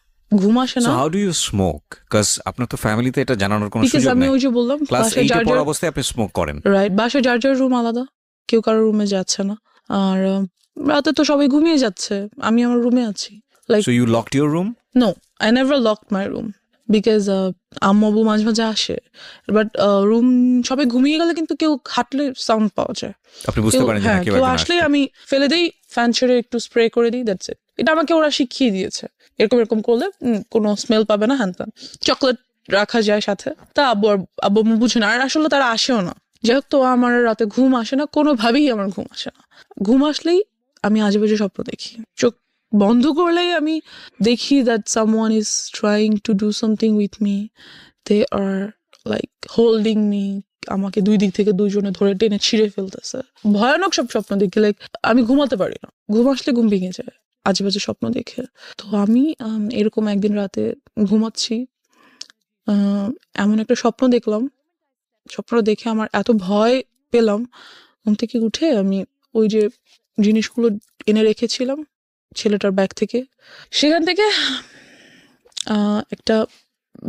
How do you smoke? Because আপনার তো ফ্যামিলিতে এটা জানানোর কোনো সুযোগ আমি নেই। ওই যে বললাম, ক্লাস বাসায় 8 যার পড়া যার অবস্থায় আপনি স্মোক করেন। রাইট, বাসায় যার যার রুম আলাদা, কেউ কারোর রুমে যাচ্ছে না। আর রাতে তো সবাই ঘুমিয়ে যাচ্ছে, আমি আমার রুমে আছি। Like so you locked your room? No, I never locked my room, because আম্মু আব্বু মাঝে মাঝে আসে, বাট রুম সবাই ঘুমিয়ে গেলে কিন্তু কেউ হাঁটলে সাউন্ড পাওয়া যায়। আপনি বুঝতে পারেন যে হ্যাঁ, কেউ কেউ একজন আসলেই আসছে। আমি ফেলে দিই, ফ্যান ছেড়ে একটু স্প্রে করে দিই, দ্যাটস ইট। এটা আমাকে ওরা শিখিয়ে দিয়েছে, এরকম করলে কোনো স্মেল পাবে না, হ্যান ত্যান। চকলেট রাখা যায় সাথে, তা আব্বু আম্মু বুঝে না, আর আসলে তারা আসেও না। যাই হোক, তো আমার রাতে ঘুম আসে না, কোনোভাবেই আমার ঘুম আসে না। ঘুম আসলেই আমি আজেবাজে স্বপ্ন দেখি, চোখ বন্ধ করলেই আমি দেখি that someone is trying to do something with me, they are like holding me, আমাকে দুই দিক থেকে দুইজনে ধরে টেনে ছিঁড়ে ফেলতেছে। ভয়ানক সব স্বপ্ন দেখি, লাইক আমি ঘুমাতে পারি না, ঘুম আসলে ঘুম ভেঙে যায় আজেবাজে স্বপ্ন দেখে। তো আমি এরকম একদিন রাতে ঘুমাচ্ছি, এমন একটা স্বপ্ন দেখলাম। স্বপ্নটা দেখে আমার এত ভয় পেলাম, ঘুম থেকে উঠে আমি ওই যে জিনিসগুলো এনে রেখেছিলাম ছেলেটার ব্যাগ থেকে, সেখান থেকে একটা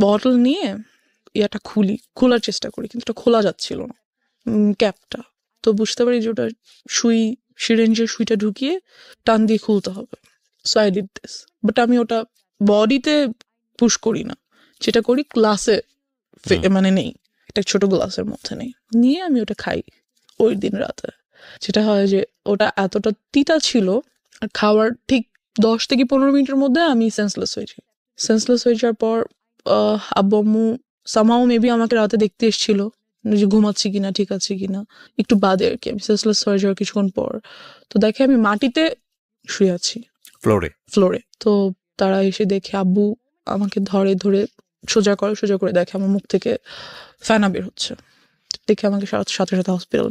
বটল নিয়ে ইয়াটা খোলার চেষ্টা করি, কিন্তু এটা খোলা যাচ্ছিল না, ক্যাপটা। তো বুঝতে পারি যে ওটা সিরিঞ্জের সুইটা ঢুকিয়ে টান দিয়ে খুলতে হবে। So I did this, but আমি ওটা বডিতে পুশ করি না, যেটা করি গ্লাসে, মানে নেই, একটা ছোট গ্লাসের মধ্যে নেই, নিয়ে আমি ওটা খাই ওই দিন রাতে। যেটা হয় যে ওটা এতটা তিতা ছিল, আর খাওয়ার ঠিক 10 থেকে 15 মিনিটের মধ্যে আমি সেন্সলেস হয়ে যাওয়ার পর আব্বু আম্মু সামহাও মেবি আমাকে রাতে দেখতে এসেছিল যে ঘুমাচ্ছি কিনা, ঠিক আছে কিনা, একটু বাদে আর কি। আমি সেন্সলেস হয়ে যাওয়ার কিছুক্ষণ পর তো দেখে আমি মাটিতে শুয়ে আছি, ফ্লোরে। তো তারা এসে দেখে, আব্বু আমাকে ধরে সোজা করে দেখে আমার মুখ থেকে ফেনা বের হচ্ছে, দেখে আমাকে সাথে সাথে হসপিটাল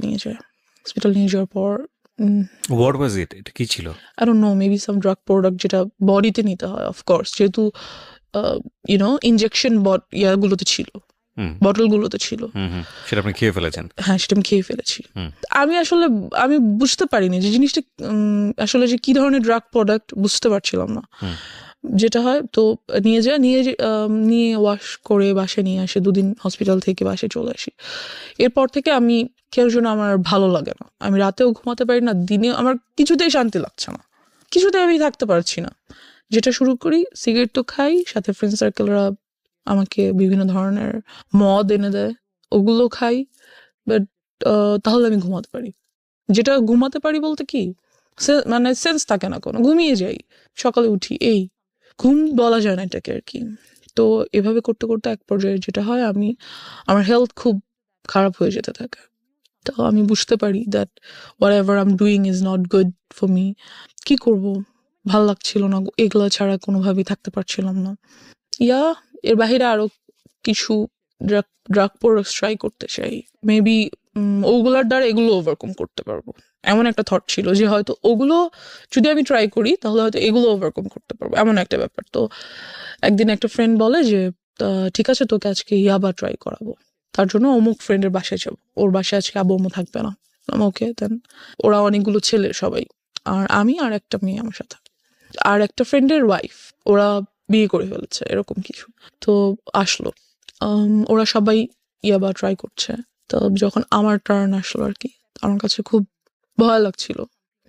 নিয়ে যাওয়ার পর হোয়াট ওয়াজ ইট? এটা কি ছিল? I don't know, maybe some drug product যেটা বডিতে নিতে হয়, অফ কোর্স, যেহেতু ইনজেকশন ইয়াগুলোতে ছিল, বটলগুলোতে ছিল। সেটা আপনি খেয়ে ফেলেছেন? হ্যাঁ, সেটা আমি খেয়ে ফেলেছি। আমি বুঝতে পারিনি যে জিনিসটা আসলে যে কি ধরনের ড্রাগ প্রোডাক্ট, বুঝতে পারছিলাম না। যেটা হয় তো নিয়ে ওয়াশ করে বাসায় নিয়ে আসে, 2 দিন হসপিটাল থেকে বাসায় চলে আসি। এরপর থেকে আমি কেউ যেন আমার ভালো লাগে না, আমি রাতেও ঘুমাতে পারি না, দিনে আমার কিছুতেই শান্তি লাগছে না, কিছুতেই আমি থাকতে পারছি না। যেটা শুরু করি, সিগারেট তো খাই, সাথে ফ্রেন্ড সার্কেলরা আমাকে বিভিন্ন ধরনের মদ এনে দেয়, ওগুলো খাই, বাট তাহলে আমি ঘুমাতে পারি। যেটা ঘুমাতে পারি বলতে কি, মানে সেন্স থাকে না কোনো, ঘুমিয়ে যাই, সকালে উঠি, এই ঘুম বলা যায় না এটাকে আর কি। তো এভাবে করতে করতে এক পর্যায়ে যেটা হয়, আমার হেলথ খুব খারাপ হয়ে যেতে থাকে। তো আমি বুঝতে পারি that what ever I am doing is not good for me. কি করব, ভাল লাগছিল না, এগুলো ছাড়া কোনোভাবেই থাকতে পারছিলাম না। এর বাহিরে আরো কিছু ড্রাগ প্রোডাক্টস ট্রাই করতে চাই, মেবি ওগুলার দ্বারা এগুলো ওভারকাম করতে পারবো, এমন একটা থট ছিল যে হয়তো ওগুলো যদি আমি ট্রাই করি তাহলে হয়তো এগুলো ওভারকাম করতে পারবো, এমন একটা ব্যাপার। তো একদিন একটা ফ্রেন্ড বলে যে ঠিক আছে, তোকে আজকে ইয়াবা ট্রাই করাবো, তার জন্য অমুক ফ্রেন্ডের বাসায় যাবো, ওর বাসায় আজকে আব্বু আম্মু থাকবে না। ওকে, দেন ওরা অনেকগুলো ছেলে সবাই, আর আমি আর একটা মেয়ে আমার সাথে, আর একটা ফ্রেন্ডের ওয়াইফ, ওরা বিয়ে করে ফেলেছে, এরকম কিছু। তো আসলো, ওরা সবাই ইয়াবা ট্রাই করছে। তো যখন আমার টার্ন আসলো আর কি, আমার কাছে খুব ভয় লাগছিল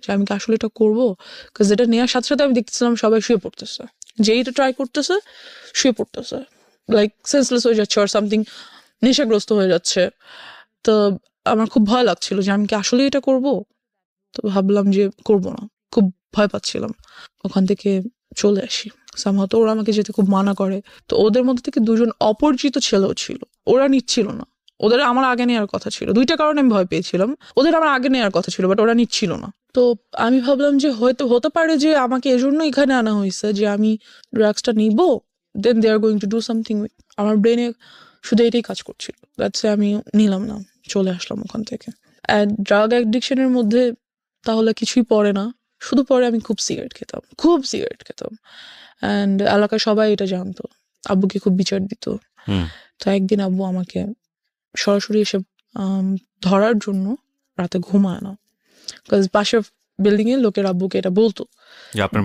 যে আমি কি আসলে এটা করবো, কারণ এটা নেওয়ার সাথে সাথে আমি দেখতেছিলাম সবাই শুয়ে পড়তেছে, যেই এটা ট্রাই করতেছে শুয়ে পড়তেছে, লাইক সেন্সলেস হয়ে যাচ্ছে আর সামথিং, নেশাগ্রস্ত হয়ে যাচ্ছে। তো আমার খুব ভয় লাগছিল যে আমি কি আসলে এটা করব। তো ভাবলাম যে করবো না, খুব ভয় পাচ্ছিলাম, ওখান থেকে চলে আসি। সামহাও ওরা আমাকে যেতে খুব মানা করে। তো ওদের মধ্যে থেকে 2জন অপরিচিত ছেলেও ছিল, ওরা নিচ্ছিল না, ওদের আমার আগে নেওয়ার কথা ছিল, 2টা কারণে আমি ভয় পেয়েছিলাম, ওদের আমার আগে নেওয়ার কথা ছিল বাট ওরা নিচ্ছিল না। তো আমি ভাবলাম যে হয়তো হতে পারে যে আমাকে এজন্য এখানে আনা হয়েছে যে আমি ড্রাগসটা নিব, then they are going to do something with. আমার ব্রেনে শুধু এটাই কাজ করছিল, দ্যাটস আমি নিলাম না, চলে আসলাম ওখান থেকে। অ্যান্ড ড্রাগ অ্যাডিকশনের মধ্যে তাহলে কিছুই পড়ে না, শুধু পরে আমি খুব সিগারেট খেতাম, অ্যান্ড এলাকায় সবাই এটা জানতো, আব্বুকে খুব বিচার দিত। তো একদিন আব্বু আমাকে সরাসরি এসে ধরার জন্য রাতে ঘুমায় না, বিকজ পাশের বিল্ডিং এর লোকের আব্বুকে এটা বলতো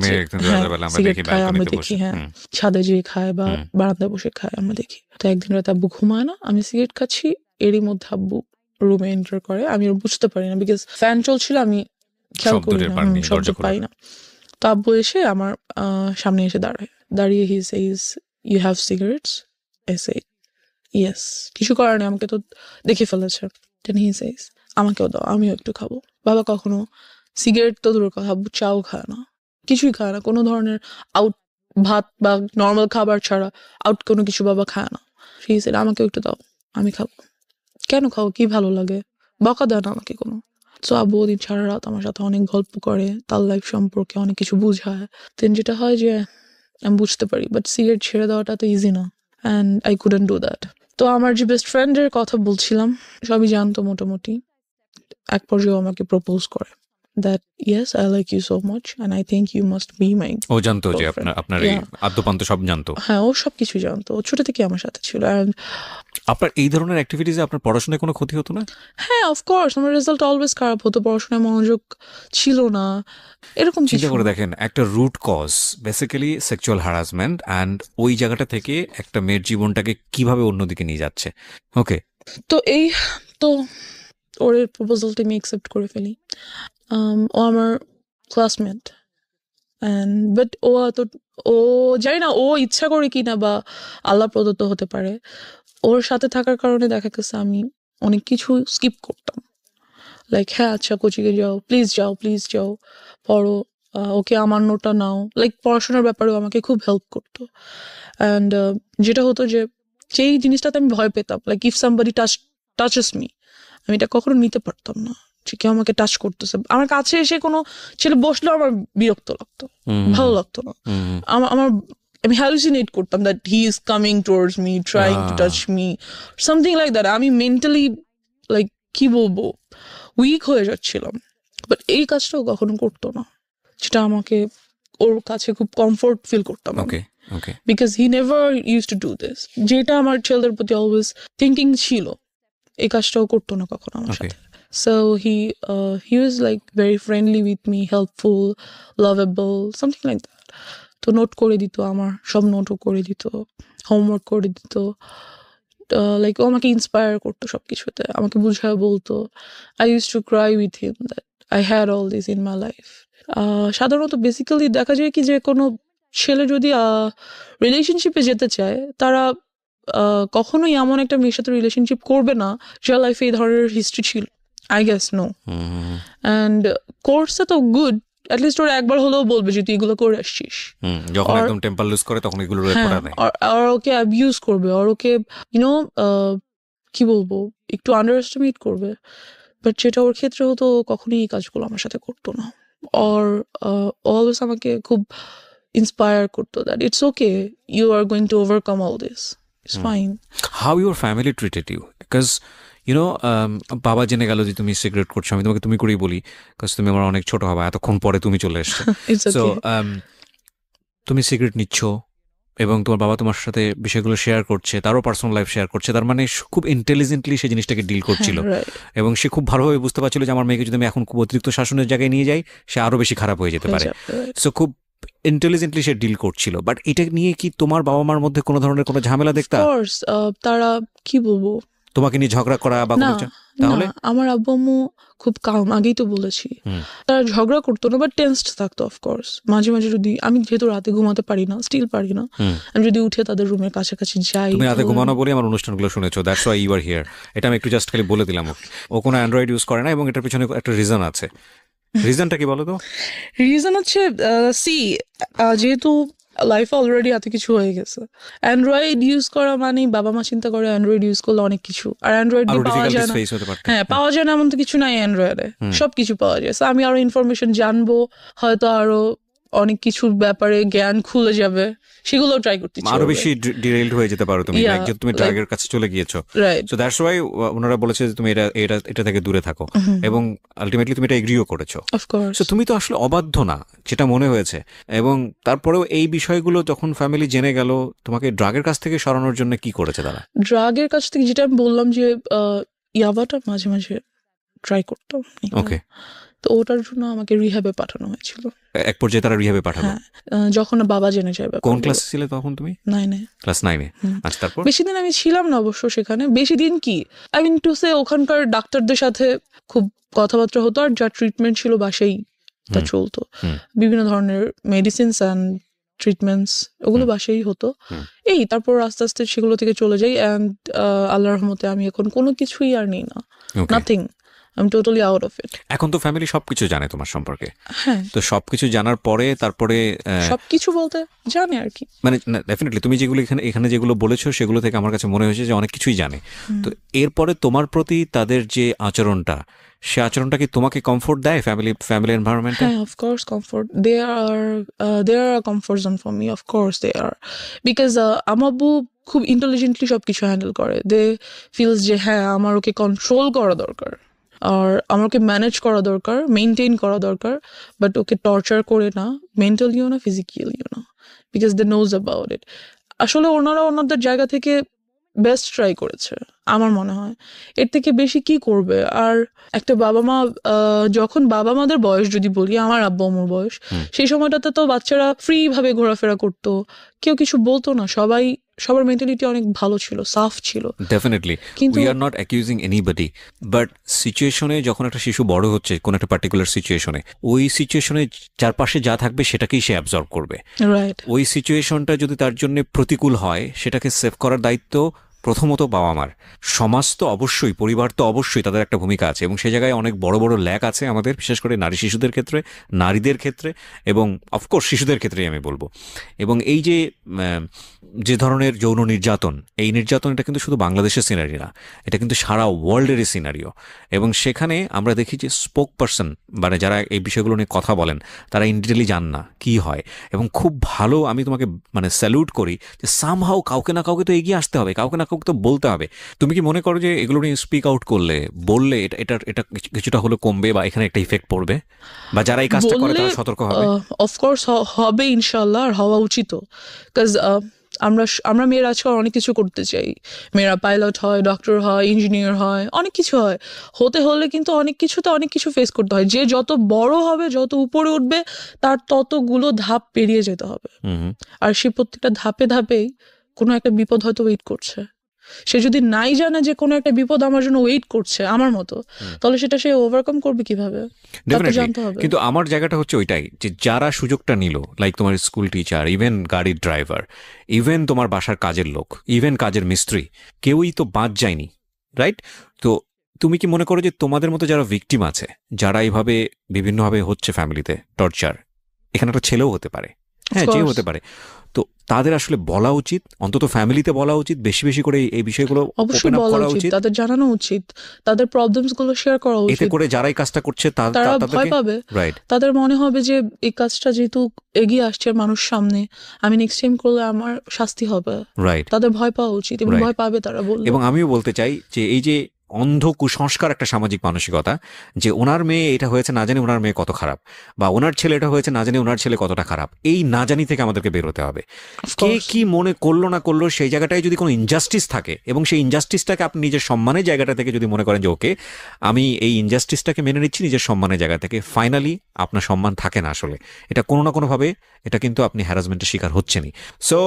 সিগারেট খায় আমরা দেখি, হ্যাঁ ছাদে যেয়ে খায় বা বারান্দায় বসে খায় আমরা দেখি। তো একদিন রাতে আব্বু ঘুমায় না, আমি সিগারেট খাচ্ছি, এরই মধ্যে আব্বু রুমে এন্টার করে, আমি বুঝতে পারি না বিকজ ফ্যান চলছিল, আমি খেয়াল করি না, শব্দ পাই না। তো আব্বু এসে আমার সামনে এসে দাঁড়িয়ে he says you have cigarettes, I say yes, কিছু করার নেই, আমাকে তো দেখে ফেলেছে। দেন হি সেইজ আমাকেও দাও, আমিও একটু খাবো। বাবা কখনো সিগারেট তো দূরের কথা, আব্বু চাও খায় না, কিছুই খায় না, কোনো ধরনের আউট ভাত বা নর্মাল খাবার ছাড়া আউট কোনো কিছু বাবা খায় না। হি সেইড আমাকেও একটু দাও, আমি খাবো। কেন খাও, কি ভালো লাগে, বকা দেয় না আমাকে কোনো। তো আব্বু ওদিন সারা রাত আমার সাথে অনেক গল্প করে, তার লাইফ সম্পর্কে অনেক কিছু বুঝায়। দেন যেটা হয় যে আমি বুঝতে পারি, বাট সিগারেট ছেড়ে দেওয়াটা তো ইজি না, and I couldn't do that. তো আমার যে বেস্ট ফ্রেন্ডের কথা বলছিলাম, সবই জানতো মোটামুটি। এক পর্যায়ে আমাকে প্রপোজ করে that yes I like you so much and I think you must be my ও জানতো যে girlfriend. আপনার এই আদ্যপান্ত সব জানতো? হ্যাঁ, ও সবকিছু জানতো, ও ছোট থেকে আমার সাথে ছিল। And আপনার এই ধরনের অ্যাক্টিভিটিসে আপনার পড়াশোনায় কোনো ক্ষতি হতো না? হ্যাঁ, অফকোর্স আমার রেজাল্ট অলওয়েজ খারাপ হতো, পড়াশোনায় মনোযোগ ছিল না, এরকম চিন্তা কিছু। করে দেখেন, একটা root cause basically sexual harassment, and ওই জায়গাটা থেকে একটা মেয়ের জীবনটাকে কিভাবে অন্যদিকে নিয়ে যাচ্ছে। ওকে, তো ওর প্রপোজালটা আমি অ্যাকসেপ্ট করে ফেলি। ও আমার ক্লাসমেট, অ্যান্ড বাট ও জানি না ও ইচ্ছা করে কিনা বা আল্লাহ প্রদত্ত হতে পারে, ওর সাথে থাকার কারণে দেখা গেছে আমি অনেক কিছু স্কিপ করতাম। লাইক হ্যাঁ আচ্ছা কোচিংয়ে যাও, প্লিজ যাও পড়ো, ওকে আমার নোটটা নাও, লাইক পড়াশোনার ব্যাপারেও আমাকে খুব হেল্প করতো। অ্যান্ড যেটা হতো যে যেই জিনিসটাতে আমি ভয় পেতাম, like if somebody touches me, আমি এটা কখনো নিতে পারতাম না যে কেউ আমাকে টাচ করতেছে। আমার কাছে এসে কোনো ছেলে বসলেও আমার বিরক্ত লাগতো, ভালো লাগতো না। আমার আমি হ্যালুসিনেট করতাম that he is coming towards me, trying to touch me, something like that. আমি মেন্টালি লাইক কি বলবো, উইক হয়ে যাচ্ছিলাম। বাট এই কাজটাও কখনো করতো না, যেটা আমাকে ওর কাছে খুব কমফোর্ট ফিল করতাম। Okay okay, because he never use to do this, যেটা আমার ছেলেদের প্রতি অলওয়েজ থিঙ্কিং ছিল, এই কাজটাও করতো না কখনো আমার সাথে। So he was like very friendly with me, helpful, lovable, something like that. তো নোট করে দিত, আমার সব নোটও করে দিত, হোমওয়ার্ক করে দিত, লাইক ও আমাকে ইন্সপায়ার করতো সব কিছুতে, আমাকে বুঝায় বলতো। I use to cry with him that I had all this in my life. সাধারণত বেসিক্যালি দেখা যায় কি যে কোনো ছেলে যদি রিলেশনশিপে যেতে চায়, তারা কখনোই এমন একটা মেয়ের সাথে রিলেশনশিপ করবে না যার লাইফে এই ধরনের হিস্ট্রি ছিল। I guess no. অ্যান্ড কোর্সটা তো গুড, অ্যাটলিস্ট ওরা একবার হলেও বলবে যে তুই এগুলো করে আসছিস। যখন একদম টেম্পার লুজ করে তখন এগুলো রেকর্ড নেয়, আর ওকে অ্যাবিউজ করবে, আর ওকে ইউনো কি বলবো, একটু আন্ডার এস্টিমেট করবে। বাট যেটা ওর ক্ষেত্রে হতো, কখনোই এই কাজগুলো আমার সাথে করতো না। আর অলওয়েজ আমাকে খুব ইন্সপায়ার করতো that it's okay, you are going to overcome all this, it's fine. How your family treated you? Because you know বাবা জেনে গেল যে তুমি সিগারেট করছো, আমি তোমাকে তুমি করেই বলি, বিকজ তুমি আমার অনেক ছোট হবা, এতক্ষণ পরে তুমি চলে এসছো। It's so okay. তুমি সিগারেট নিচ্ছ এবং তোমার বাবা তোমার সাথে বিষয়গুলো শেয়ার করছে, তারও পার্সোনাল লাইফ শেয়ার করছে, তার মানে খুব ইন্টেলিজেন্টলি সেই জিনিসটাকে ডিল করছিল। Right. এবং সে খুব ভালোভাবে বুঝতে পারছিল যে আমার মেয়েকে যদি আমি এখন খুব অতিরিক্ত শাসনের জায়গায় নিয়ে যাই, সে আরও বেশি খারাপ হয়ে যেতে পারে। Right. সো খুব ইন্টেলিজেন্টলি সে ডিল করছিল। বাট এটা নিয়ে কি তোমার বাবা মার মধ্যে কোনো ধরনের কোনো ঝামেলা দেখতা? Of course, তারা কি বলবো, তোমাকে নিয়ে ঝগড়া করা বা না কোনো তাহলে? না, আমার আব্বু আম্মু খুব কাম, আগেই তো বলেছি। তারা ঝগড়া করতো না, বাট টেন্সড থাকতো অফকোর্স। মাঝে মাঝে যদি আমি যেহেতু রাতে ঘুমাতে পারি না, স্টিল পারি না, আমি যদি উঠে তাদের রুমের কাছাকাছি যাই। তুমি রাতে ঘুমানো বলে আমার অনুষ্ঠানগুলো শুনেছো, that's why you are here. এটা আমি একটু জাস্ট খালি বলে দিলাম। ও কোনো অ্যান্ড্রয়েড ইউজ করে না এবং এটার পিছনে একটা রিজন আছে। রিজনটা কি বলো তো? রিজন হচ্ছে যেহেতু লাইফে অলরেডি এত কিছু হয়ে গেছে, অ্যান্ড্রয়েড ইউজ করা মানে বাবা মা চিন্তা করে অ্যান্ড্রয়েড ইউজ করলে অনেক কিছু, আর অ্যান্ড্রয়েড আরো দিয়ে পাওয়া যায় ডিফিকাল্টিস না। ফেস হতে পারতে। হ্যাঁ, পাওয়া যায় না এমন তো কিছু নাই অ্যান্ড্রয়েডে, সবকিছু পাওয়া যায়। So আমি আরো ইনফরমেশন জানবো, হয়তো আরো অনেক কিছুর ব্যাপারে জ্ঞান খুলে যাবে, সেগুলো ট্রাই করতে ইচ্ছে আরো করবে। বেশি ডিরেইলড হয়ে যেতে পারো তুমি, Yeah, লাইক যে তুমি ড্রাগের কাছে চলে গিয়েছো। রাইট, সো দ্যাটস ওয়াই ওনারা বলেছে যে তুমি এটা থেকে দূরে থাকো, এবং আলটিমেটলি তুমি এটা এগ্রিও করেছো। অফকোর্স। সো তুমি তো আসলে অবাধ্য না, যেটা মনে হয়েছে। এবং তারপরেও এই বিষয়গুলো যখন ফ্যামিলি জেনে গেল, তোমাকে ড্রাগের কাছ থেকে সরানোর জন্য কি করেছে তারা? ড্রাগের কাছ থেকে যেটা আমি বললাম যে ইয়াবাটা মাঝে মাঝে ট্রাই করতাম। ওকে। তো ওটার জন্য আমাকে রিহ্যাবে পাঠানো হয়েছিল। এক পর্যায়ে তারা রিহ্যাবে পাঠালো? হ্যাঁ, যখন বাবা জেনে যায়। কোন ক্লাসে ছিলে তখন তুমি? 9-এ। ক্লাস 9-এ। আচ্ছা, তারপর? বেশি দিন আমি ছিলাম না অবশ্য সেখানে। বেশি দিন কি, আই মিন টু সে, ওখানকার ডাক্তারদের সাথে খুব কথাবার্তা হতো, আর যা ট্রিটমেন্ট ছিল বাসাই তা চলতো। বিভিন্ন ধরনের মেডিসিনস অ্যান্ড ট্রিটমেন্টস, ওগুলো বাসাই হতো। এই তারপর আস্তে আস্তে সেগুলো থেকে চলে যাই, অ্যান্ড আল্লাহর রহমতে আমি এখন কোনো কিছুই আর নিই না, nothing. I'm totally out of it. এখন তো ফ্যামিলি সবকিছু জানে তোমার সম্পর্কে। হ্যাঁ, তো সবকিছু জানার পরে তারপরে সবকিছু বলতে জানে আর কি। মানে ডেফিনেটলি তুমি যেগুলো এখানে যেগুলো বলেছো সেগুলো থেকে আমার কাছে মনে হয়েছে যে অনেক কিছুই জানে। তো এরপরে তোমার প্রতি তাদের যে আচরণটা, সে আচরণটা কি তোমাকে কমফোর্ট দেয় ফ্যামিলি এনভায়রনমেন্টে? হ্যাঁ, of course comfort. They are a comfort zone for me. Of course they are. Because আমার আব্বু খুব ইন্টেলিজেন্টলি সবকিছু হ্যান্ডেল করে। They feels যে হ্যাঁ, আমার ওকে কন্ট্রোল করা দরকার, আর আমার ওকে ম্যানেজ করা দরকার, মেনটেন করা দরকার, বাট ওকে টর্চার করে না, মেন্টালিও না, ফিজিক্যালিও না, because they knows about it. আসলে ওনারা ওনাদের জায়গা থেকে বেস্ট ট্রাই করেছে আমার মনে হয়। এর থেকে বেশি কি করবে? আর একটা বাবা মা, যখন বাবা মাদের বয়স যদি বলি, আমার আব্বু আম্মুর বয়স, সেই সময়টাতে তো বাচ্চারা ফ্রি ভাবে ঘোরাফেরা করতো, কেউ কিছু বলতো না, সবার মেন্টালিটি অনেক ভালো ছিল, সাফ ছিল। Definitely we are not accusing anybody, but সিচুয়েশনে যখন একটা শিশু বড় হচ্ছে কোন একটা পার্টিকুলার সিচুয়েশনে, ওই সিচুয়েশনে চারপাশে যা থাকবে সেটাকেই সে অ্যাবজর্ব করবে। রাইট। ওই সিচুয়েশনটা যদি তার জন্য প্রতিকূল হয়, সেটাকে সেভ করার দায়িত্ব প্রথমত বাবা মার। সমাজ তো অবশ্যই, পরিবার তো অবশ্যই, তাদের একটা ভূমিকা আছে, এবং সে জায়গায় অনেক বড় বড় ল্যাক আছে আমাদের, বিশেষ করে নারী শিশুদের ক্ষেত্রে, নারীদের ক্ষেত্রে, এবং অফকোর্স শিশুদের ক্ষেত্রেই আমি বলবো। এবং এই যে ধরনের যৌন নির্যাতন, এই নির্যাতন এটা কিন্তু শুধু বাংলাদেশের সিনারি না, এটা কিন্তু সারা ওয়ার্ল্ডেরই সিনারিও। এবং সেখানে আমরা দেখি যে স্পোক পার্সন, মানে যারা এই বিষয়গুলো নিয়ে কথা বলেন, তারা ইনডিটেলি জান না কি হয়। এবং খুব ভালো, আমি তোমাকে মানে স্যালুট করি যে সামহাও কাউকে না কাউকে তো এগিয়ে আসতে হবে, কাউকে না কাউকে তো বলতে হবে। তুমি কি মনে করো যে এগুলো নিয়ে স্পিক আউট বললে এটা কিছুটা হলে কমবে, বা এখানে একটা ইফেক্ট পড়বে, বা যারা এই কাজটা করে তারা সতর্ক হবে? অফকোর্স হবে ইনশাল্লাহ, আর হওয়া উচিত। বিকজ আমরা মেয়েরা আজকাল অনেক কিছু করতে চাই, মেয়েরা পাইলট হয়, ডক্টর হয়, ইঞ্জিনিয়ার হয়, অনেক কিছু হয়। হতে হলে কিন্তু অনেক কিছু ফেস করতে হয়। যে যত বড় হবে, যত উপরে উঠবে, তার ততগুলো ধাপ পেরিয়ে যেতে হবে। আর সে প্রত্যেকটা ধাপে ধাপেই কোনো একটা বিপদ হয়তো ওয়েট করছে। সে যদি নাই জানে যে কোনো একটা বিপদ আমার জন্য ওয়েট করছে আমার মতো, তাহলে সেটা সে ওভারকাম করবে কিভাবে, তাকে জানতে হবে। কিন্তু আমার জায়গাটা হচ্ছে ওইটাই, যে যারা সুযোগটা নিল, লাইক তোমার স্কুল টিচার, ইভেন গাড়ির ড্রাইভার, ইভেন তোমার বাসার কাজের লোক, ইভেন কাজের মিস্ত্রি, কেউই তো বাদ যায়নি, রাইট? তো তুমি কি মনে করো যে তোমাদের মতো যারা ভিকটিম আছে, যারা এইভাবে বিভিন্নভাবে হচ্ছে ফ্যামিলিতে টর্চার, এখানে একটা ছেলেও হতে পারে, হ্যাঁ, যেও হতে পারে, তো তাদের আসলে বলা উচিত, অন্তত ফ্যামিলিতে বলা উচিত, বেশি বেশি করে এই বিষয়গুলো অবশ্যই বলা উচিত, তাদের জানানো উচিত, তাদের প্রবলেমস গুলো শেয়ার করা উচিত। এতে করে যারাই কাজটা করছে তারা ভয় পাবে, রাইট? তাদের মনে হবে যে এই কাজটা যেহেতু এগিয়ে আসছে মানুষ সামনে, আমি নেক্সট টাইম করলে আমার শাস্তি হবে, রাইট? তাদের ভয় পাওয়া উচিত, এবং ভয় পাবে তারা বললে। এবং আমিও বলতে চাই যে এই যে অন্ধ কুসংস্কার একটা সামাজিক মানসিকতা, যে ওনার মেয়ে এটা হয়েছে না জানি ওনার মেয়ে কত খারাপ, বা ওনার ছেলে এটা হয়েছে না জানি ওনার ছেলে কতটা খারাপ, এই না জানি থেকে আমাদেরকে বের হতে হবে। কে কি মনে করলো না করলো, সেই জায়গাটায় যদি কোনো ইনজাস্টিস থাকে, এবং সেই ইনজাস্টিসটাকে আপনি নিজের সম্মানের জায়গাটা থেকে যদি মনে করেন যে ওকে আমি এই ইনজাস্টিসটাকে মেনে নিচ্ছি নিজের সম্মানের জায়গা থেকে, ফাইনালি আপনার সম্মান থাকে না আসলে, এটা কোনো না কোনোভাবে এটা কিন্তু আপনি হ্যারাসমেন্টের শিকার হচ্ছেনই। So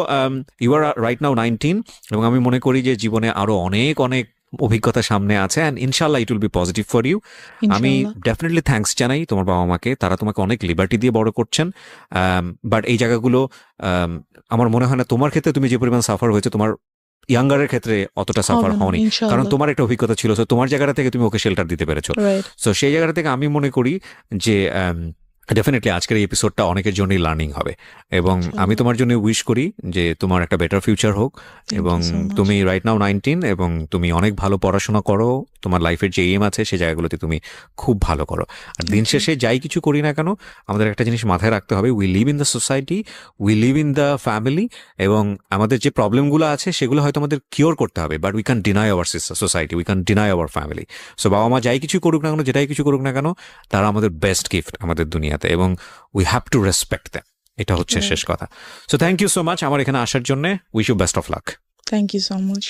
you are right now 19, এবং আমি মনে করি যে জীবনে আরো অনেক অনেক অভিজ্ঞতা সামনে আছে, অ্যান্ড ইনশাল্লাহ it will be positive for you. আমি ডেফিনেটলি থ্যাঙ্কস জানাই তোমার বাবা মাকে, তারা তোমাকে অনেক লিবার্টি দিয়ে বড় করছেন, বাট এই জায়গাগুলো আমার মনে হয় না তোমার ক্ষেত্রে তুমি যে পরিমাণ সাফার হয়েছে, তোমার ইয়াঙ্গারের ক্ষেত্রে অতটা সাফার হওনি, কারণ তোমার একটা অভিজ্ঞতা ছিল, সো তোমার জায়গাটা থেকে তুমি ওকে শেল্টার দিতে পেরেছো। সো সেই জায়গাটা থেকে আমি মনে করি যে ডেফিনেটলি আজকের এই এপিসোডটা অনেকের জন্যই লার্নিং হবে, এবং আমি তোমার জন্য উইশ করি যে তোমার একটা বেটার ফিউচার হোক, এবং তুমি রাইট নাও 19, এবং তুমি অনেক ভালো পড়াশোনা করো, তোমার লাইফের যে এম আছে সেই জায়গাগুলোতে তুমি খুব ভালো করো। আর দিন শেষে যাই কিছু করি না কেন, আমাদের একটা জিনিস মাথায় রাখতে হবে, we live in the society, we live in the family, এবং আমাদের যে প্রবলেমগুলো আছে সেগুলো হয়তো আমাদের কিওর করতে হবে, but we can deny our society, we can deny our family. So বাবা মা যাই কিছু করুক না কেন, যেটাই কিছু করুক না কেন, তারা আমাদের বেস্ট গিফট আমাদের দুনিয়াতে, এবং we have to respect them, এটা হচ্ছে শেষ কথা। So thank you so much আমার এখানে আসার জন্য, wish you best of luck. Thank you so much.